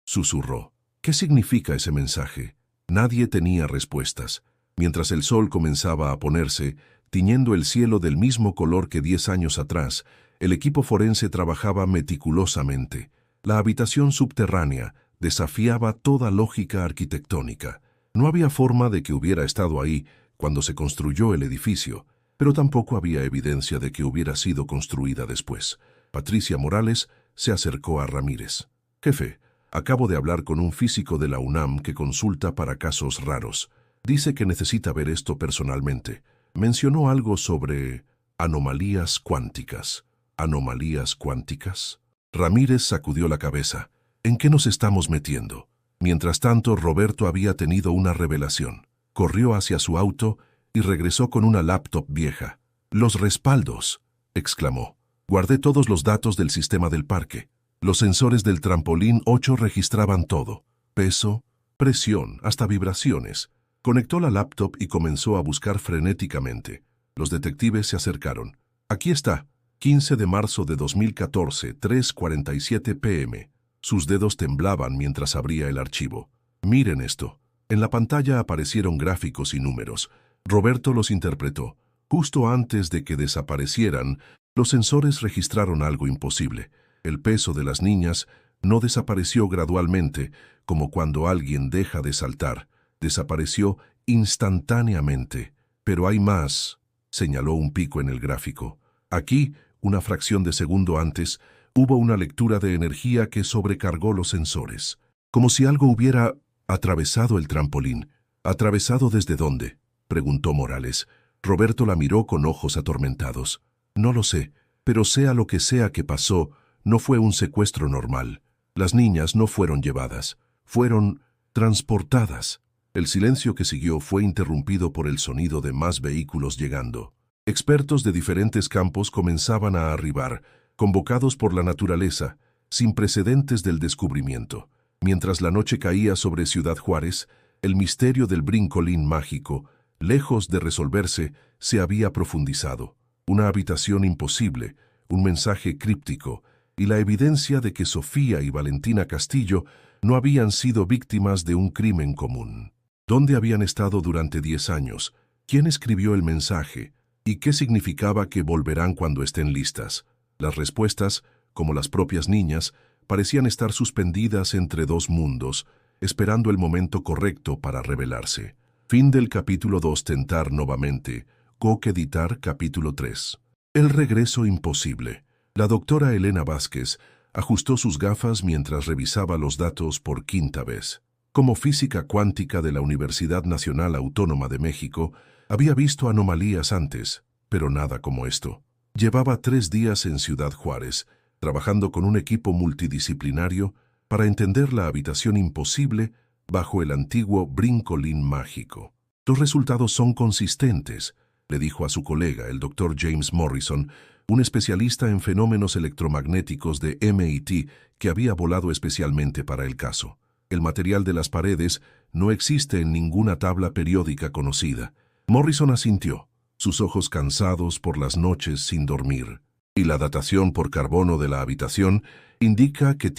susurró. «¿Qué significa ese mensaje?». Nadie tenía respuestas. Mientras el sol comenzaba a ponerse, tiñendo el cielo del mismo color que 10 años atrás, el equipo forense trabajaba meticulosamente. La habitación subterránea desafiaba toda lógica arquitectónica. No había forma de que hubiera estado ahí cuando se construyó el edificio, pero tampoco había evidencia de que hubiera sido construida después. Patricia Morales se acercó a Ramírez. «Jefe, acabo de hablar con un físico de la UNAM que consulta para casos raros. Dice que necesita ver esto personalmente. Mencionó algo sobre anomalías cuánticas». «¿Anomalías cuánticas?». Ramírez sacudió la cabeza. «¿En qué nos estamos metiendo?». Mientras tanto, Roberto había tenido una revelación. Corrió hacia su auto y regresó con una laptop vieja. «Los respaldos», exclamó. «Guardé todos los datos del sistema del parque. Los sensores del trampolín 8 registraban todo. Peso, presión, hasta vibraciones». Conectó la laptop y comenzó a buscar frenéticamente. Los detectives se acercaron. «Aquí está. 15 de marzo de 2014, 3:47 p.m. Sus dedos temblaban mientras abría el archivo. «Miren esto». En la pantalla aparecieron gráficos y números. Roberto los interpretó. Justo antes de que desaparecieran, los sensores registraron algo imposible. El peso de las niñas no desapareció gradualmente, como cuando alguien deja de saltar. Desapareció instantáneamente. Pero hay más, señaló un pico en el gráfico. Aquí, una fracción de segundo antes, hubo una lectura de energía que sobrecargó los sensores. Como si algo hubiera atravesado el trampolín. ¿Atravesado desde dónde?, preguntó Morales. Roberto la miró con ojos atormentados. No lo sé, pero sea lo que sea que pasó, no fue un secuestro normal. Las niñas no fueron llevadas, fueron transportadas. El silencio que siguió fue interrumpido por el sonido de más vehículos llegando. Expertos de diferentes campos comenzaban a arribar, convocados por la naturaleza, sin precedentes del descubrimiento. Mientras la noche caía sobre Ciudad Juárez, el misterio del brincolín mágico, lejos de resolverse, se había profundizado. Una habitación imposible, un mensaje críptico, y la evidencia de que Sofía y Valentina Castillo no habían sido víctimas de un crimen común. ¿Dónde habían estado durante 10 años? ¿Quién escribió el mensaje? ¿Y qué significaba que volverán cuando estén listas? Las respuestas, como las propias niñas, parecían estar suspendidas entre dos mundos, esperando el momento correcto para revelarse. Fin del capítulo 2. Tentar nuevamente. Co-editar capítulo 3. El regreso imposible. La doctora Elena Vázquez ajustó sus gafas mientras revisaba los datos por quinta vez. Como física cuántica de la Universidad Nacional Autónoma de México, había visto anomalías antes, pero nada como esto. Llevaba 3 días en Ciudad Juárez, trabajando con un equipo multidisciplinario para entender la habitación imposible bajo el antiguo brincolín mágico. Los resultados son consistentes, le dijo a su colega, el Dr. James Morrison, un especialista en fenómenos electromagnéticos de MIT que había volado especialmente para el caso. El material de las paredes no existe en ninguna tabla periódica conocida. Morrison asintió, sus ojos cansados por las noches sin dormir. Y la datación por carbono de la habitación indica que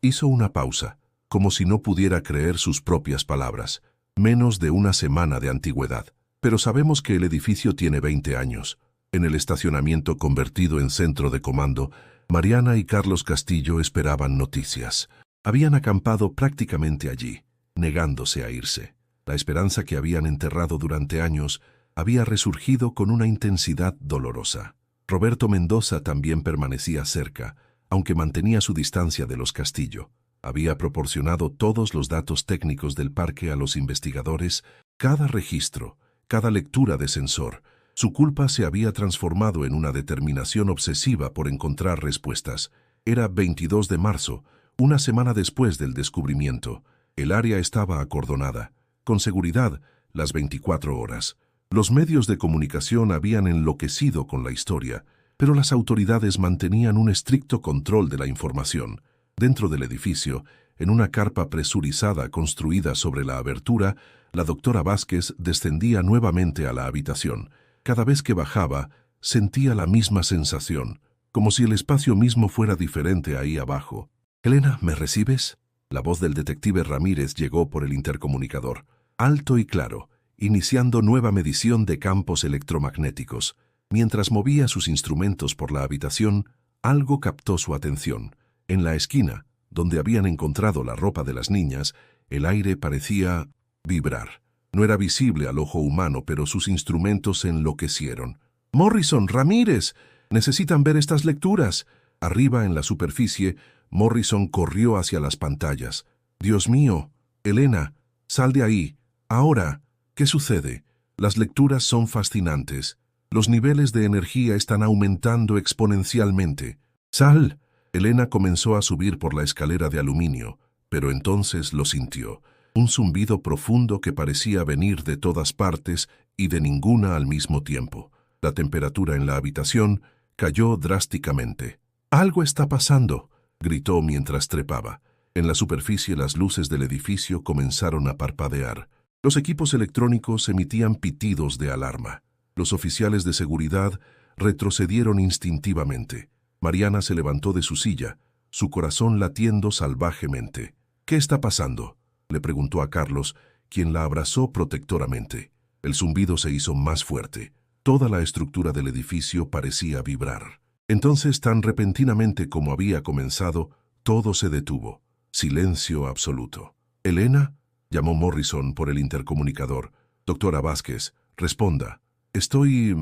hizo una pausa, como si no pudiera creer sus propias palabras. Menos de una semana de antigüedad. Pero sabemos que el edificio tiene 20 años. En el estacionamiento convertido en centro de comando, Mariana y Carlos Castillo esperaban noticias. Habían acampado prácticamente allí, negándose a irse. La esperanza que habían enterrado durante años había resurgido con una intensidad dolorosa. Roberto Mendoza también permanecía cerca, aunque mantenía su distancia de los Castillo. Había proporcionado todos los datos técnicos del parque a los investigadores, cada registro, cada lectura de sensor. Su culpa se había transformado en una determinación obsesiva por encontrar respuestas. Era 22 de marzo, una semana después del descubrimiento. El área estaba acordonada, con seguridad, las 24 horas. Los medios de comunicación habían enloquecido con la historia, pero las autoridades mantenían un estricto control de la información. Dentro del edificio, en una carpa presurizada construida sobre la abertura, la doctora Vázquez descendía nuevamente a la habitación. Cada vez que bajaba, sentía la misma sensación, como si el espacio mismo fuera diferente ahí abajo. «Elena, ¿me recibes?». La voz del detective Ramírez llegó por el intercomunicador, alto y claro, iniciando nueva medición de campos electromagnéticos. Mientras movía sus instrumentos por la habitación, algo captó su atención. En la esquina, donde habían encontrado la ropa de las niñas, el aire parecía vibrar. No era visible al ojo humano, pero sus instrumentos se enloquecieron. «Morrison, Ramírez, necesitan ver estas lecturas». Arriba en la superficie, Morrison corrió hacia las pantallas. «Dios mío, Elena, sal de ahí. Ahora, ¿qué sucede? Las lecturas son fascinantes. Los niveles de energía están aumentando exponencialmente. ¡Sal!». Elena comenzó a subir por la escalera de aluminio, pero entonces lo sintió. Un zumbido profundo que parecía venir de todas partes y de ninguna al mismo tiempo. La temperatura en la habitación cayó drásticamente. «Algo está pasando», gritó mientras trepaba. En la superficie las luces del edificio comenzaron a parpadear. Los equipos electrónicos emitían pitidos de alarma. Los oficiales de seguridad retrocedieron instintivamente. Mariana se levantó de su silla, su corazón latiendo salvajemente. «¿Qué está pasando?», le preguntó a Carlos, quien la abrazó protectoramente. El zumbido se hizo más fuerte. Toda la estructura del edificio parecía vibrar. Entonces, tan repentinamente como había comenzado, todo se detuvo. Silencio absoluto. «Elena», llamó Morrison por el intercomunicador. «Doctora Vázquez, responda». Estoy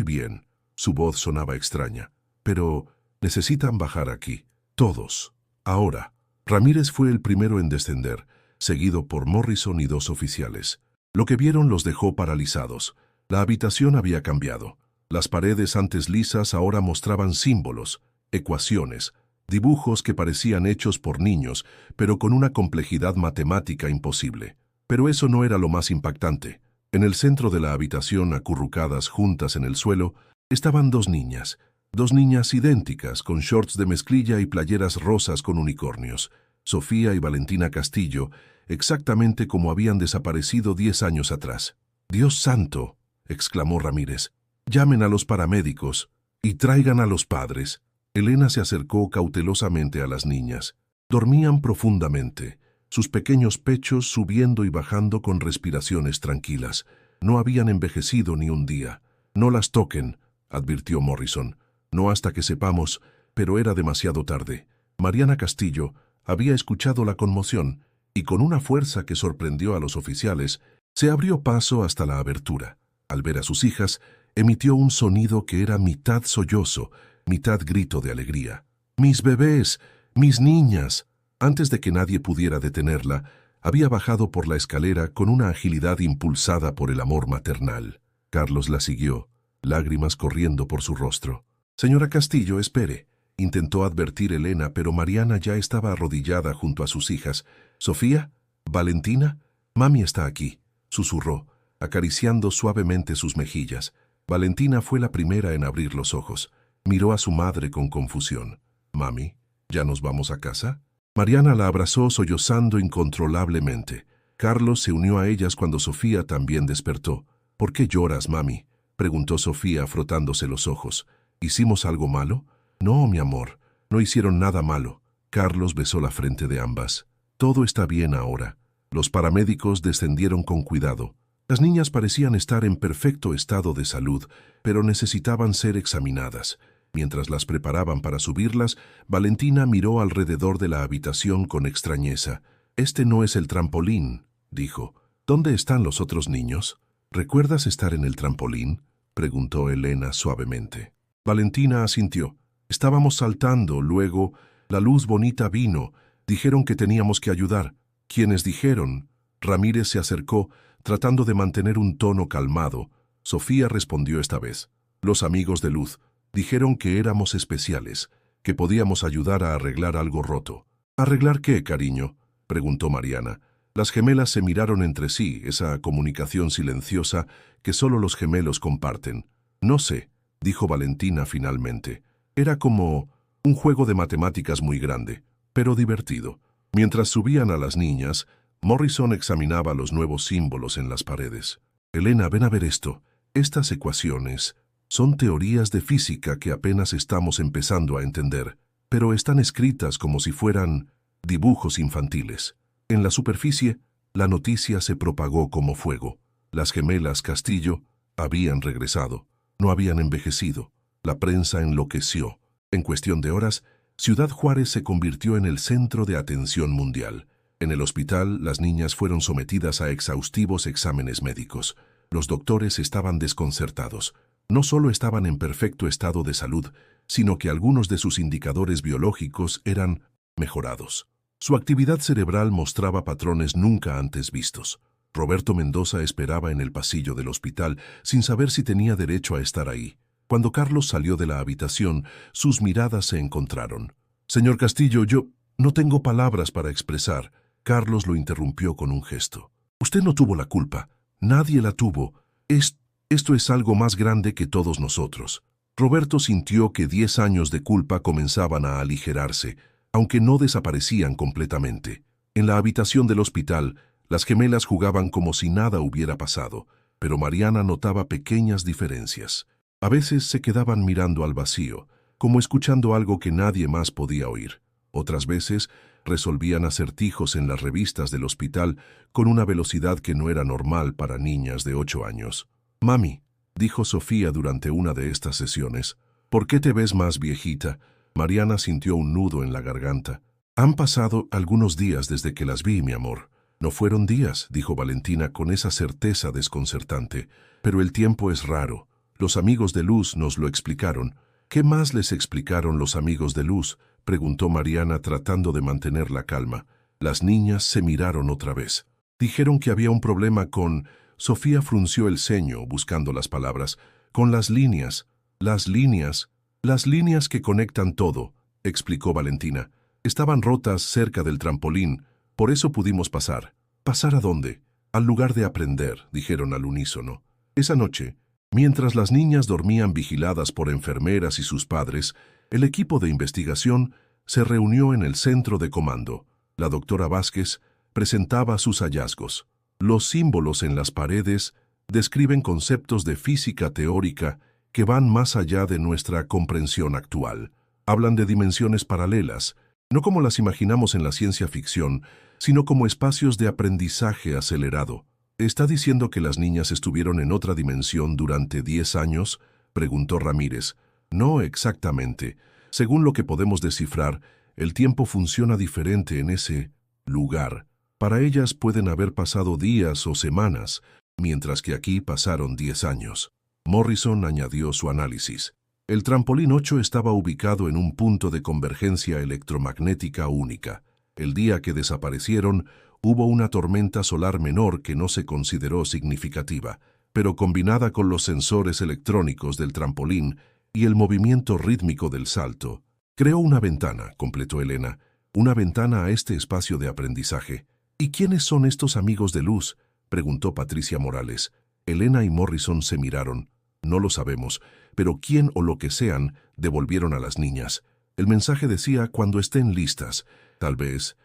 bien». Su voz sonaba extraña. «Pero necesitan bajar aquí. Todos. Ahora». Ramírez fue el primero en descender, seguido por Morrison y 2 oficiales. Lo que vieron los dejó paralizados. La habitación había cambiado. Las paredes antes lisas ahora mostraban símbolos, ecuaciones, dibujos que parecían hechos por niños, pero con una complejidad matemática imposible. Pero eso no era lo más impactante. En el centro de la habitación, acurrucadas juntas en el suelo, estaban 2 niñas. 2 niñas idénticas, con shorts de mezclilla y playeras rosas con unicornios. Sofía y Valentina Castillo, exactamente como habían desaparecido 10 años atrás. «¡Dios santo!», exclamó Ramírez. «Llamen a los paramédicos y traigan a los padres». Elena se acercó cautelosamente a las niñas. Dormían profundamente, sus pequeños pechos subiendo y bajando con respiraciones tranquilas. No habían envejecido ni un día. «No las toquen», advirtió Morrison. «No hasta que sepamos», pero era demasiado tarde. Mariana Castillo había escuchado la conmoción y con una fuerza que sorprendió a los oficiales, se abrió paso hasta la abertura. Al ver a sus hijas, emitió un sonido que era mitad sollozo, mitad grito de alegría. «¡Mis bebés! ¡Mis niñas!». Antes de que nadie pudiera detenerla, había bajado por la escalera con una agilidad impulsada por el amor maternal. Carlos la siguió, lágrimas corriendo por su rostro. «Señora Castillo, espere», intentó advertir Elena, pero Mariana ya estaba arrodillada junto a sus hijas. «¿Sofía? ¿Valentina? Mami está aquí», susurró, acariciando suavemente sus mejillas. Valentina fue la primera en abrir los ojos. Miró a su madre con confusión. «Mami, ¿ya nos vamos a casa?». Mariana la abrazó sollozando incontrolablemente. Carlos se unió a ellas cuando Sofía también despertó. «¿Por qué lloras, mami?», preguntó Sofía frotándose los ojos. «¿Hicimos algo malo?». «No, mi amor, no hicieron nada malo». Carlos besó la frente de ambas. «Todo está bien ahora». Los paramédicos descendieron con cuidado. Las niñas parecían estar en perfecto estado de salud, pero necesitaban ser examinadas. Mientras las preparaban para subirlas, Valentina miró alrededor de la habitación con extrañeza. «Este no es el trampolín», dijo. «¿Dónde están los otros niños?». «¿Recuerdas estar en el trampolín?», preguntó Elena suavemente. Valentina asintió. «Estábamos saltando, luego la luz bonita vino. Dijeron que teníamos que ayudar». «¿Quiénes dijeron?». Ramírez se acercó, tratando de mantener un tono calmado. Sofía respondió esta vez. «Los amigos de luz. Dijeron que éramos especiales, que podíamos ayudar a arreglar algo roto». «¿Arreglar qué, cariño?», preguntó Mariana. Las gemelas se miraron entre sí, esa comunicación silenciosa que solo los gemelos comparten. «No sé», dijo Valentina finalmente. «Era como un juego de matemáticas muy grande, pero divertido». Mientras subían a las niñas, Morrison examinaba los nuevos símbolos en las paredes. «Elena, ven a ver esto. Estas ecuaciones son teorías de física que apenas estamos empezando a entender, pero están escritas como si fueran dibujos infantiles». En la superficie, la noticia se propagó como fuego. Las gemelas Castillo habían regresado, no habían envejecido. La prensa enloqueció. En cuestión de horas, Ciudad Juárez se convirtió en el centro de atención mundial. En el hospital, las niñas fueron sometidas a exhaustivos exámenes médicos. Los doctores estaban desconcertados. No solo estaban en perfecto estado de salud, sino que algunos de sus indicadores biológicos eran mejorados. Su actividad cerebral mostraba patrones nunca antes vistos. Roberto Mendoza esperaba en el pasillo del hospital sin saber si tenía derecho a estar ahí. Cuando Carlos salió de la habitación, sus miradas se encontraron. «Señor Castillo, yo no tengo palabras para expresar». Carlos lo interrumpió con un gesto. «Usted no tuvo la culpa. Nadie la tuvo. Esto es algo más grande que todos nosotros». Roberto sintió que 10 años de culpa comenzaban a aligerarse, aunque no desaparecían completamente. En la habitación del hospital, las gemelas jugaban como si nada hubiera pasado, pero Mariana notaba pequeñas diferencias. A veces se quedaban mirando al vacío, como escuchando algo que nadie más podía oír. Otras veces, Resolvían acertijos en las revistas del hospital con una velocidad que no era normal para niñas de 8 años. «Mami», dijo Sofía durante una de estas sesiones, «¿por qué te ves más viejita?» Mariana sintió un nudo en la garganta. «Han pasado algunos días desde que las vi, mi amor». «No fueron días», dijo Valentina con esa certeza desconcertante. «Pero el tiempo es raro. Los amigos de Luz nos lo explicaron». «¿Qué más les explicaron los amigos de Luz?», preguntó Mariana tratando de mantener la calma. Las niñas se miraron otra vez. «Dijeron que había un problema con...» Sofía frunció el ceño buscando las palabras. «Con las líneas. Las líneas que conectan todo», explicó Valentina. «Estaban rotas cerca del trampolín. Por eso pudimos pasar». «¿Pasar a dónde?» «Al lugar de aprender», dijeron al unísono. Esa noche, mientras las niñas dormían vigiladas por enfermeras y sus padres, el equipo de investigación se reunió en el centro de comando. La doctora Vázquez presentaba sus hallazgos. Los símbolos en las paredes describen conceptos de física teórica que van más allá de nuestra comprensión actual. Hablan de dimensiones paralelas, no como las imaginamos en la ciencia ficción, sino como espacios de aprendizaje acelerado. ¿Está diciendo que las niñas estuvieron en otra dimensión durante 10 años? Preguntó Ramírez. No exactamente. Según lo que podemos descifrar, el tiempo funciona diferente en ese lugar. Para ellas pueden haber pasado días o semanas, mientras que aquí pasaron 10 años. Morrison añadió su análisis. El trampolín 8 estaba ubicado en un punto de convergencia electromagnética única. El día que desaparecieron, hubo una tormenta solar menor que no se consideró significativa, pero combinada con los sensores electrónicos del trampolín y el movimiento rítmico del salto, creó una ventana, completó Elena, una ventana a este espacio de aprendizaje. ¿Y quiénes son estos amigos de Luz?, preguntó Patricia Morales. Elena y Morrison se miraron. No lo sabemos, pero quién o lo que sean devolvieron a las niñas. El mensaje decía cuando estén listas. Tal vez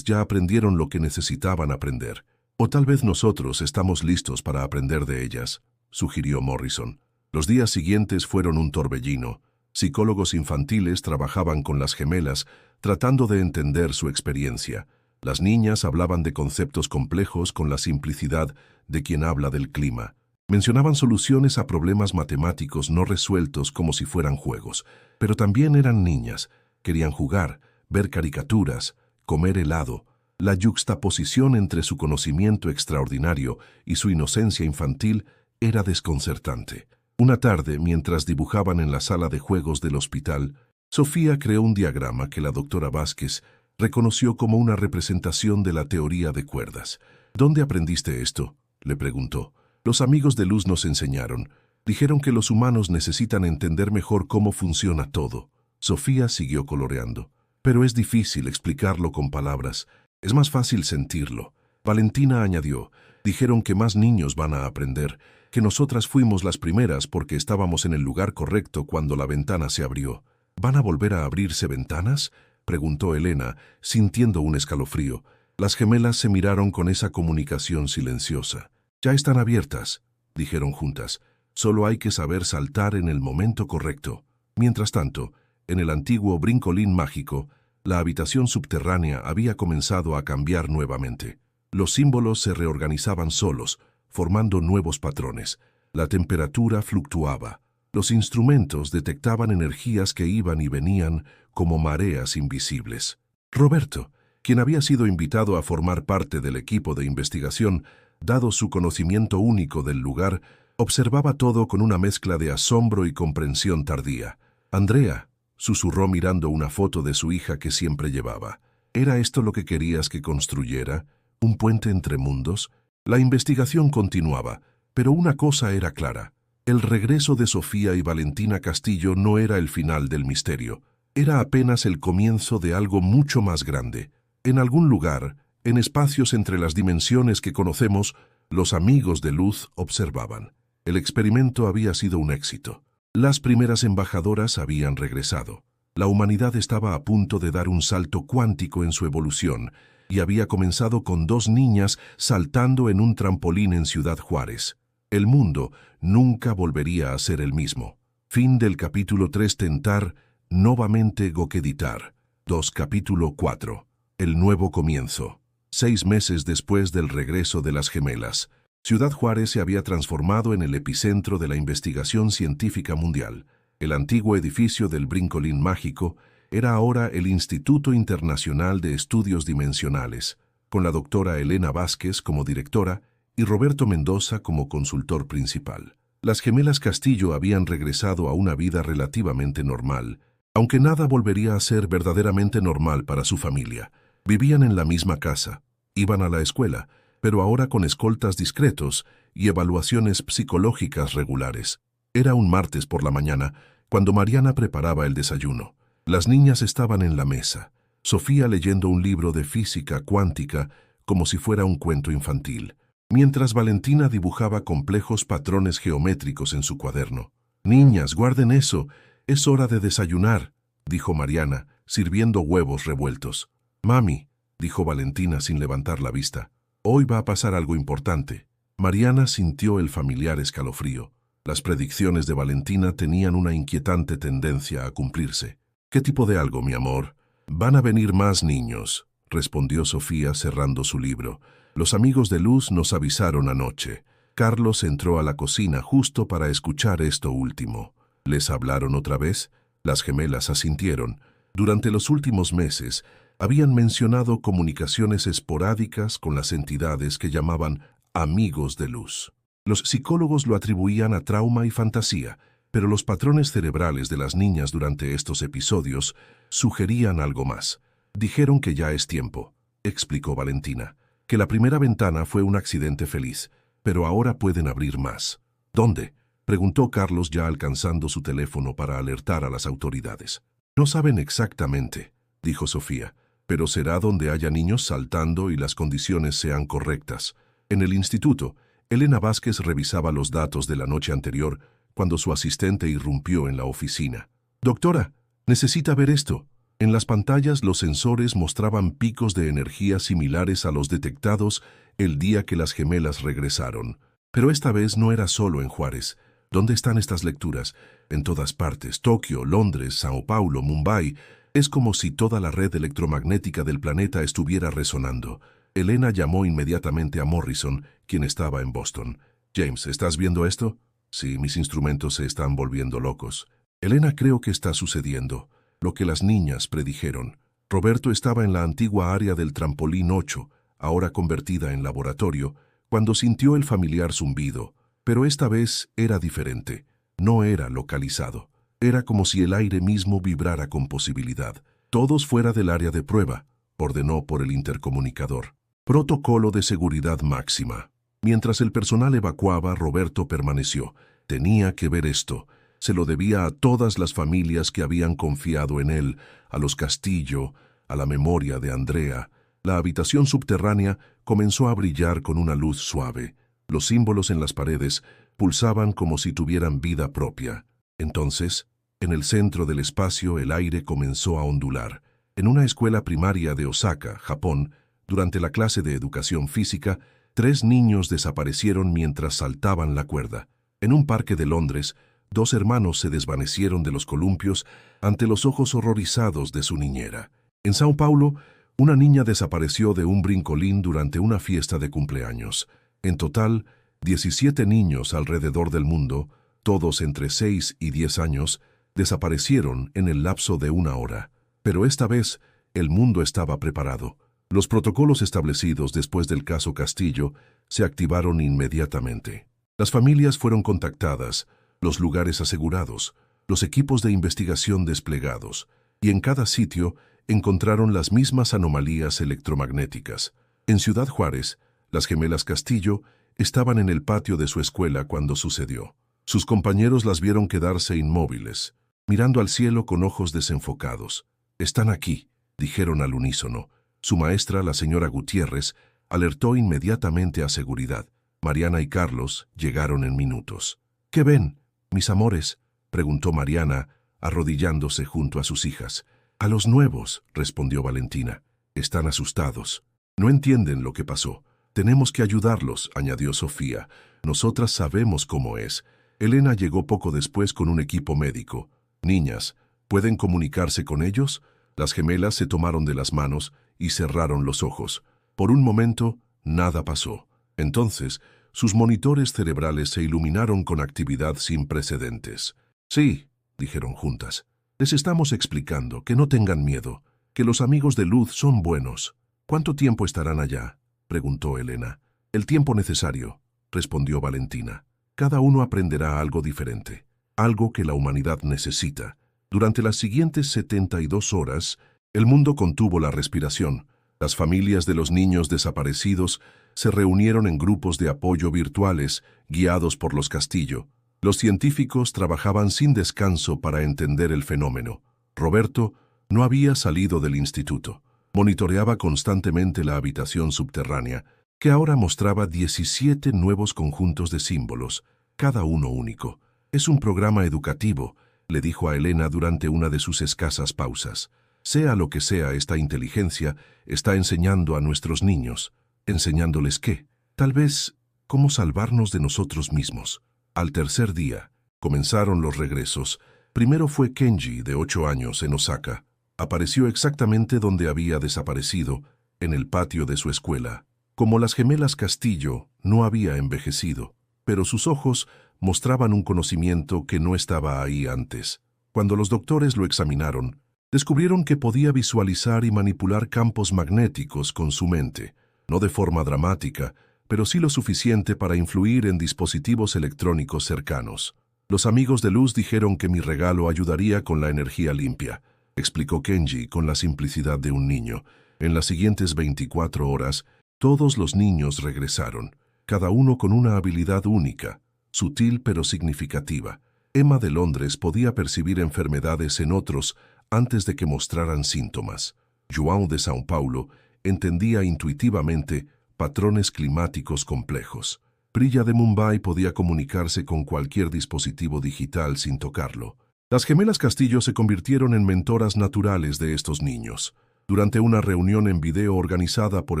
ya aprendieron lo que necesitaban aprender. O tal vez nosotros estamos listos para aprender de ellas, sugirió Morrison. Los días siguientes fueron un torbellino. Psicólogos infantiles trabajaban con las gemelas, tratando de entender su experiencia. Las niñas hablaban de conceptos complejos con la simplicidad de quien habla del clima. Mencionaban soluciones a problemas matemáticos no resueltos como si fueran juegos. Pero también eran niñas. Querían jugar, ver caricaturas, comer helado. La yuxtaposición entre su conocimiento extraordinario y su inocencia infantil era desconcertante. Una tarde, mientras dibujaban en la sala de juegos del hospital, Sofía creó un diagrama que la doctora Vázquez reconoció como una representación de la teoría de cuerdas. «¿Dónde aprendiste esto?», le preguntó. «Los amigos de Luz nos enseñaron. Dijeron que los humanos necesitan entender mejor cómo funciona todo». Sofía siguió coloreando. «Pero es difícil explicarlo con palabras. Es más fácil sentirlo». Valentina añadió. «Dijeron que más niños van a aprender, que nosotras fuimos las primeras porque estábamos en el lugar correcto cuando la ventana se abrió». «¿Van a volver a abrirse ventanas?», preguntó Elena, sintiendo un escalofrío. Las gemelas se miraron con esa comunicación silenciosa. «Ya están abiertas», dijeron juntas. «Solo hay que saber saltar en el momento correcto». Mientras tanto, en el antiguo brincolín mágico, la habitación subterránea había comenzado a cambiar nuevamente. Los símbolos se reorganizaban solos, formando nuevos patrones. La temperatura fluctuaba. Los instrumentos detectaban energías que iban y venían como mareas invisibles. Roberto, quien había sido invitado a formar parte del equipo de investigación, dado su conocimiento único del lugar, observaba todo con una mezcla de asombro y comprensión tardía. «Andrea», susurró mirando una foto de su hija que siempre llevaba. «¿Era esto lo que querías que construyera? ¿Un puente entre mundos?» La investigación continuaba, pero una cosa era clara. El regreso de Sofía y Valentina Castillo no era el final del misterio. Era apenas el comienzo de algo mucho más grande. En algún lugar, en espacios entre las dimensiones que conocemos, los amigos de Luz observaban. El experimento había sido un éxito. Las primeras embajadoras habían regresado. La humanidad estaba a punto de dar un salto cuántico en su evolución y había comenzado con 2 niñas saltando en un trampolín en Ciudad Juárez. El mundo nunca volvería a ser el mismo. Fin del capítulo 3. Tentar, novamente Goqueditar. 2. Capítulo 4. El nuevo comienzo. 6 meses después del regreso de las gemelas, Ciudad Juárez se había transformado en el epicentro de la investigación científica mundial. El antiguo edificio del Brincolín Mágico era ahora el Instituto Internacional de Estudios Dimensionales, con la doctora Elena Vázquez como directora y Roberto Mendoza como consultor principal. Las gemelas Castillo habían regresado a una vida relativamente normal, aunque nada volvería a ser verdaderamente normal para su familia. Vivían en la misma casa, iban a la escuela, pero ahora con escoltas discretos y evaluaciones psicológicas regulares. Era un martes por la mañana, cuando Mariana preparaba el desayuno. Las niñas estaban en la mesa, Sofía leyendo un libro de física cuántica como si fuera un cuento infantil, mientras Valentina dibujaba complejos patrones geométricos en su cuaderno. «Niñas, guarden eso, es hora de desayunar», dijo Mariana, sirviendo huevos revueltos. «Mami», dijo Valentina sin levantar la vista, «hoy va a pasar algo importante». Mariana sintió el familiar escalofrío. Las predicciones de Valentina tenían una inquietante tendencia a cumplirse. «¿Qué tipo de algo, mi amor?» «Van a venir más niños», respondió Sofía cerrando su libro. «Los amigos de Luz nos avisaron anoche». Carlos entró a la cocina justo para escuchar esto último. ¿Les hablaron otra vez? Las gemelas asintieron. Durante los últimos meses, habían mencionado comunicaciones esporádicas con las entidades que llamaban amigos de Luz. Los psicólogos lo atribuían a trauma y fantasía, pero los patrones cerebrales de las niñas durante estos episodios sugerían algo más. «Dijeron que ya es tiempo», explicó Valentina, «que la primera ventana fue un accidente feliz, pero ahora pueden abrir más». «¿Dónde?», preguntó Carlos ya alcanzando su teléfono para alertar a las autoridades. «No saben exactamente», dijo Sofía, «pero será donde haya niños saltando y las condiciones sean correctas». En el instituto, Elena Vázquez revisaba los datos de la noche anterior cuando su asistente irrumpió en la oficina. «Doctora, necesita ver esto». En las pantallas los sensores mostraban picos de energía similares a los detectados el día que las gemelas regresaron. Pero esta vez no era solo en Juárez. ¿Dónde están estas lecturas? En todas partes, Tokio, Londres, Sao Paulo, Mumbai. Es como si toda la red electromagnética del planeta estuviera resonando. Elena llamó inmediatamente a Morrison, quien estaba en Boston. «James, ¿estás viendo esto?» «Sí, mis instrumentos se están volviendo locos». «Elena, creo que está sucediendo lo que las niñas predijeron. Roberto estaba en la antigua área del trampolín 8, ahora convertida en laboratorio, cuando sintió el familiar zumbido, pero esta vez era diferente. No era localizado. Era como si el aire mismo vibrara con posibilidad. Todos fuera del área de prueba», ordenó por el intercomunicador. «Protocolo de seguridad máxima». Mientras el personal evacuaba, Roberto permaneció. Tenía que ver esto. Se lo debía a todas las familias que habían confiado en él, a los Castillo, a la memoria de Andrea. La habitación subterránea comenzó a brillar con una luz suave. Los símbolos en las paredes pulsaban como si tuvieran vida propia. Entonces, en el centro del espacio el aire comenzó a ondular. En una escuela primaria de Osaka, Japón, durante la clase de educación física, 3 niños desaparecieron mientras saltaban la cuerda. En un parque de Londres, 2 hermanos se desvanecieron de los columpios ante los ojos horrorizados de su niñera. En Sao Paulo, una niña desapareció de un brincolín durante una fiesta de cumpleaños. En total, 17 niños alrededor del mundo, todos entre 6 y 10 años, desaparecieron en el lapso de 1 hora. Pero esta vez, el mundo estaba preparado. Los protocolos establecidos después del caso Castillo se activaron inmediatamente. Las familias fueron contactadas, los lugares asegurados, los equipos de investigación desplegados, y en cada sitio encontraron las mismas anomalías electromagnéticas. En Ciudad Juárez, las gemelas Castillo estaban en el patio de su escuela cuando sucedió. Sus compañeros las vieron quedarse inmóviles, mirando al cielo con ojos desenfocados. «Están aquí», dijeron al unísono. Su maestra, la señora Gutiérrez, alertó inmediatamente a seguridad. Mariana y Carlos llegaron en minutos. «¿Qué ven, mis amores?», preguntó Mariana, arrodillándose junto a sus hijas. «A los nuevos», respondió Valentina. «Están asustados. No entienden lo que pasó. Tenemos que ayudarlos», añadió Sofía. «Nosotras sabemos cómo es». Elena llegó poco después con un equipo médico. «Niñas, ¿pueden comunicarse con ellos?». Las gemelas se tomaron de las manos y cerraron los ojos. Por un momento, nada pasó. Entonces, sus monitores cerebrales se iluminaron con actividad sin precedentes. Sí, dijeron juntas. Les estamos explicando que no tengan miedo, que los amigos de Luz son buenos. ¿Cuánto tiempo estarán allá?, preguntó Elena. El tiempo necesario, respondió Valentina. Cada uno aprenderá algo diferente, algo que la humanidad necesita. Durante las siguientes 72 horas, el mundo contuvo la respiración. Las familias de los niños desaparecidos se reunieron en grupos de apoyo virtuales, guiados por los Castillo. Los científicos trabajaban sin descanso para entender el fenómeno. Roberto no había salido del instituto. Monitoreaba constantemente la habitación subterránea, que ahora mostraba 17 nuevos conjuntos de símbolos, cada uno único. Es un programa educativo, le dijo a Elena durante una de sus escasas pausas. Sea lo que sea esta inteligencia, está enseñando a nuestros niños. ¿Enseñándoles qué? Tal vez cómo salvarnos de nosotros mismos. Al tercer día, comenzaron los regresos. Primero fue Kenji, de 8 años, en Osaka. Apareció exactamente donde había desaparecido, en el patio de su escuela. Como las gemelas Castillo, no había envejecido, pero sus ojos mostraban un conocimiento que no estaba ahí antes. Cuando los doctores lo examinaron, descubrieron que podía visualizar y manipular campos magnéticos con su mente, no de forma dramática, pero sí lo suficiente para influir en dispositivos electrónicos cercanos. Los amigos de Luz dijeron que mi regalo ayudaría con la energía limpia, explicó Kenji con la simplicidad de un niño. En las siguientes 24 horas, todos los niños regresaron, cada uno con una habilidad única, sutil pero significativa. Emma de Londres podía percibir enfermedades en otros antes de que mostraran síntomas. João de São Paulo entendía intuitivamente patrones climáticos complejos. Prilla de Mumbai podía comunicarse con cualquier dispositivo digital sin tocarlo. Las gemelas Castillo se convirtieron en mentoras naturales de estos niños. Durante una reunión en video organizada por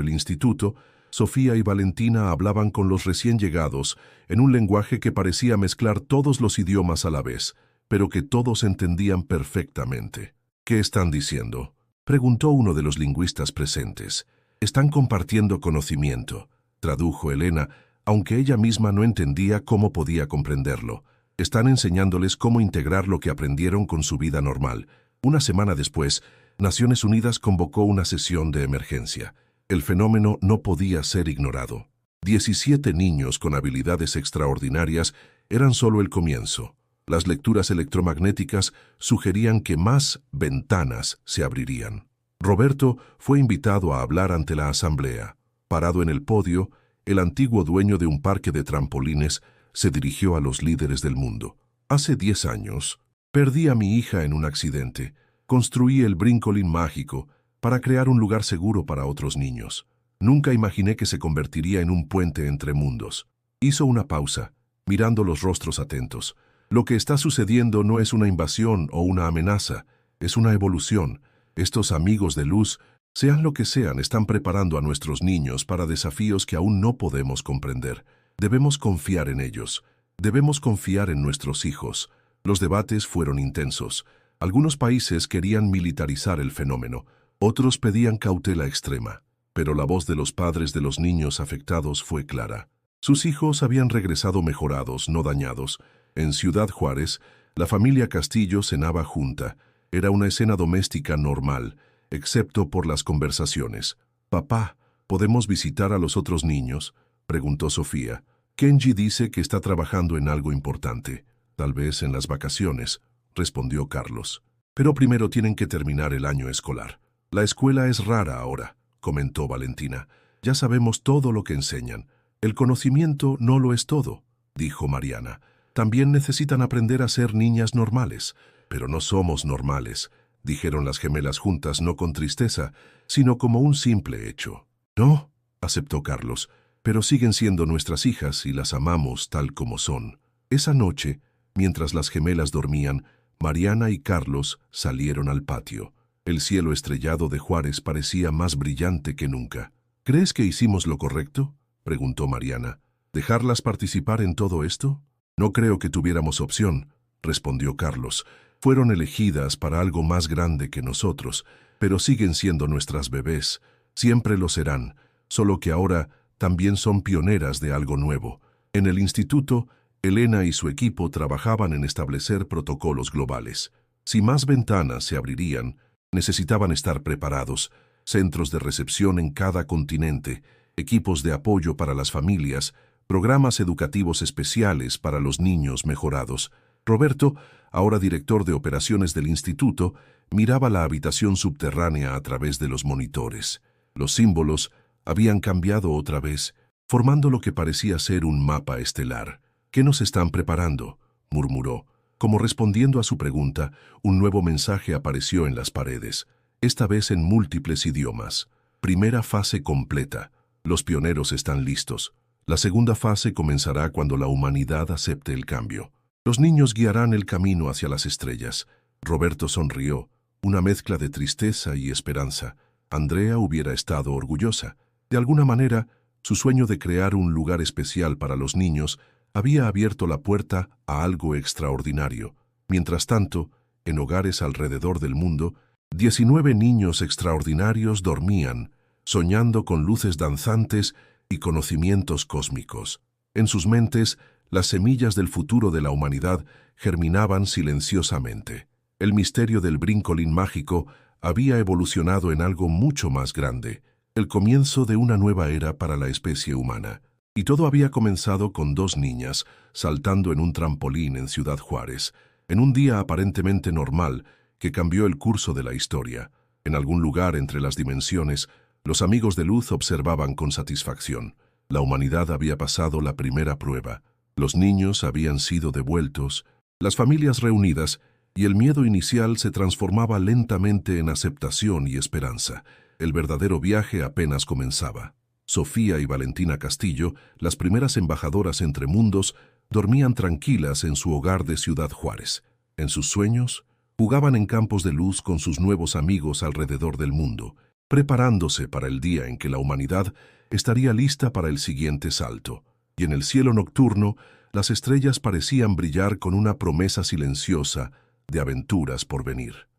el instituto, Sofía y Valentina hablaban con los recién llegados en un lenguaje que parecía mezclar todos los idiomas a la vez, pero que todos entendían perfectamente. ¿Qué están diciendo?, preguntó uno de los lingüistas presentes. Están compartiendo conocimiento, tradujo Elena, aunque ella misma no entendía cómo podía comprenderlo. Están enseñándoles cómo integrar lo que aprendieron con su vida normal. Una semana después, Naciones Unidas convocó una sesión de emergencia. El fenómeno no podía ser ignorado. 17 niños con habilidades extraordinarias eran solo el comienzo. Las lecturas electromagnéticas sugerían que más ventanas se abrirían. Roberto fue invitado a hablar ante la asamblea. Parado en el podio, el antiguo dueño de un parque de trampolines se dirigió a los líderes del mundo. Hace 10 años, perdí a mi hija en un accidente. Construí el brincolín mágico para crear un lugar seguro para otros niños. Nunca imaginé que se convertiría en un puente entre mundos. Hizo una pausa, mirando los rostros atentos. Lo que está sucediendo no es una invasión o una amenaza, es una evolución. Estos amigos de Luz, sean lo que sean, están preparando a nuestros niños para desafíos que aún no podemos comprender. Debemos confiar en ellos. Debemos confiar en nuestros hijos. Los debates fueron intensos. Algunos países querían militarizar el fenómeno. Otros pedían cautela extrema. Pero la voz de los padres de los niños afectados fue clara. Sus hijos habían regresado mejorados, no dañados. En Ciudad Juárez, la familia Castillo cenaba junta. Era una escena doméstica normal, excepto por las conversaciones. «Papá, ¿podemos visitar a los otros niños?», preguntó Sofía. «Kenji dice que está trabajando en algo importante. Tal vez en las vacaciones», respondió Carlos. «Pero primero tienen que terminar el año escolar. La escuela es rara ahora», comentó Valentina. «Ya sabemos todo lo que enseñan. El conocimiento no lo es todo», dijo Mariana. «También necesitan aprender a ser niñas normales». «Pero no somos normales», dijeron las gemelas juntas, no con tristeza, sino como un simple hecho. «No», aceptó Carlos, «pero siguen siendo nuestras hijas y las amamos tal como son». Esa noche, mientras las gemelas dormían, Mariana y Carlos salieron al patio. El cielo estrellado de Juárez parecía más brillante que nunca. «¿Crees que hicimos lo correcto?», preguntó Mariana. «¿Dejarlas participar en todo esto?» «No creo que tuviéramos opción», respondió Carlos. «Fueron elegidas para algo más grande que nosotros. pero siguen siendo nuestras bebés, siempre lo serán, solo que ahora también son pioneras de algo nuevo. En el instituto, Elena y su equipo trabajaban en establecer protocolos globales. Si más ventanas se abrirían, necesitaban estar preparados, centros de recepción en cada continente, equipos de apoyo para las familias, programas educativos especiales para los niños mejorados. Roberto, ahora director de operaciones del instituto, miraba la habitación subterránea a través de los monitores. Los símbolos habían cambiado otra vez, formando lo que parecía ser un mapa estelar. «¿Qué nos están preparando?», murmuró. Como respondiendo a su pregunta, un nuevo mensaje apareció en las paredes, esta vez en múltiples idiomas. Primera fase completa. Los pioneros están listos. La segunda fase comenzará cuando la humanidad acepte el cambio. Los niños guiarán el camino hacia las estrellas. Roberto sonrió, una mezcla de tristeza y esperanza. Andrea hubiera estado orgullosa. De alguna manera, su sueño de crear un lugar especial para los niños había abierto la puerta a algo extraordinario. Mientras tanto, en hogares alrededor del mundo, 19 niños extraordinarios dormían, soñando con luces danzantes y conocimientos cósmicos. En sus mentes, las semillas del futuro de la humanidad germinaban silenciosamente. El misterio del brincolín mágico había evolucionado en algo mucho más grande, el comienzo de una nueva era para la especie humana. Y todo había comenzado con 2 niñas saltando en un trampolín en Ciudad Juárez, en un día aparentemente normal que cambió el curso de la historia. En algún lugar entre las dimensiones, los amigos de luz observaban con satisfacción. La humanidad había pasado la primera prueba. Los niños habían sido devueltos, las familias reunidas, y el miedo inicial se transformaba lentamente en aceptación y esperanza. El verdadero viaje apenas comenzaba. Sofía y Valentina Castillo, las primeras embajadoras entre mundos, dormían tranquilas en su hogar de Ciudad Juárez. En sus sueños, jugaban en campos de luz con sus nuevos amigos alrededor del mundo, preparándose para el día en que la humanidad estaría lista para el siguiente salto. Y en el cielo nocturno, las estrellas parecían brillar con una promesa silenciosa de aventuras por venir.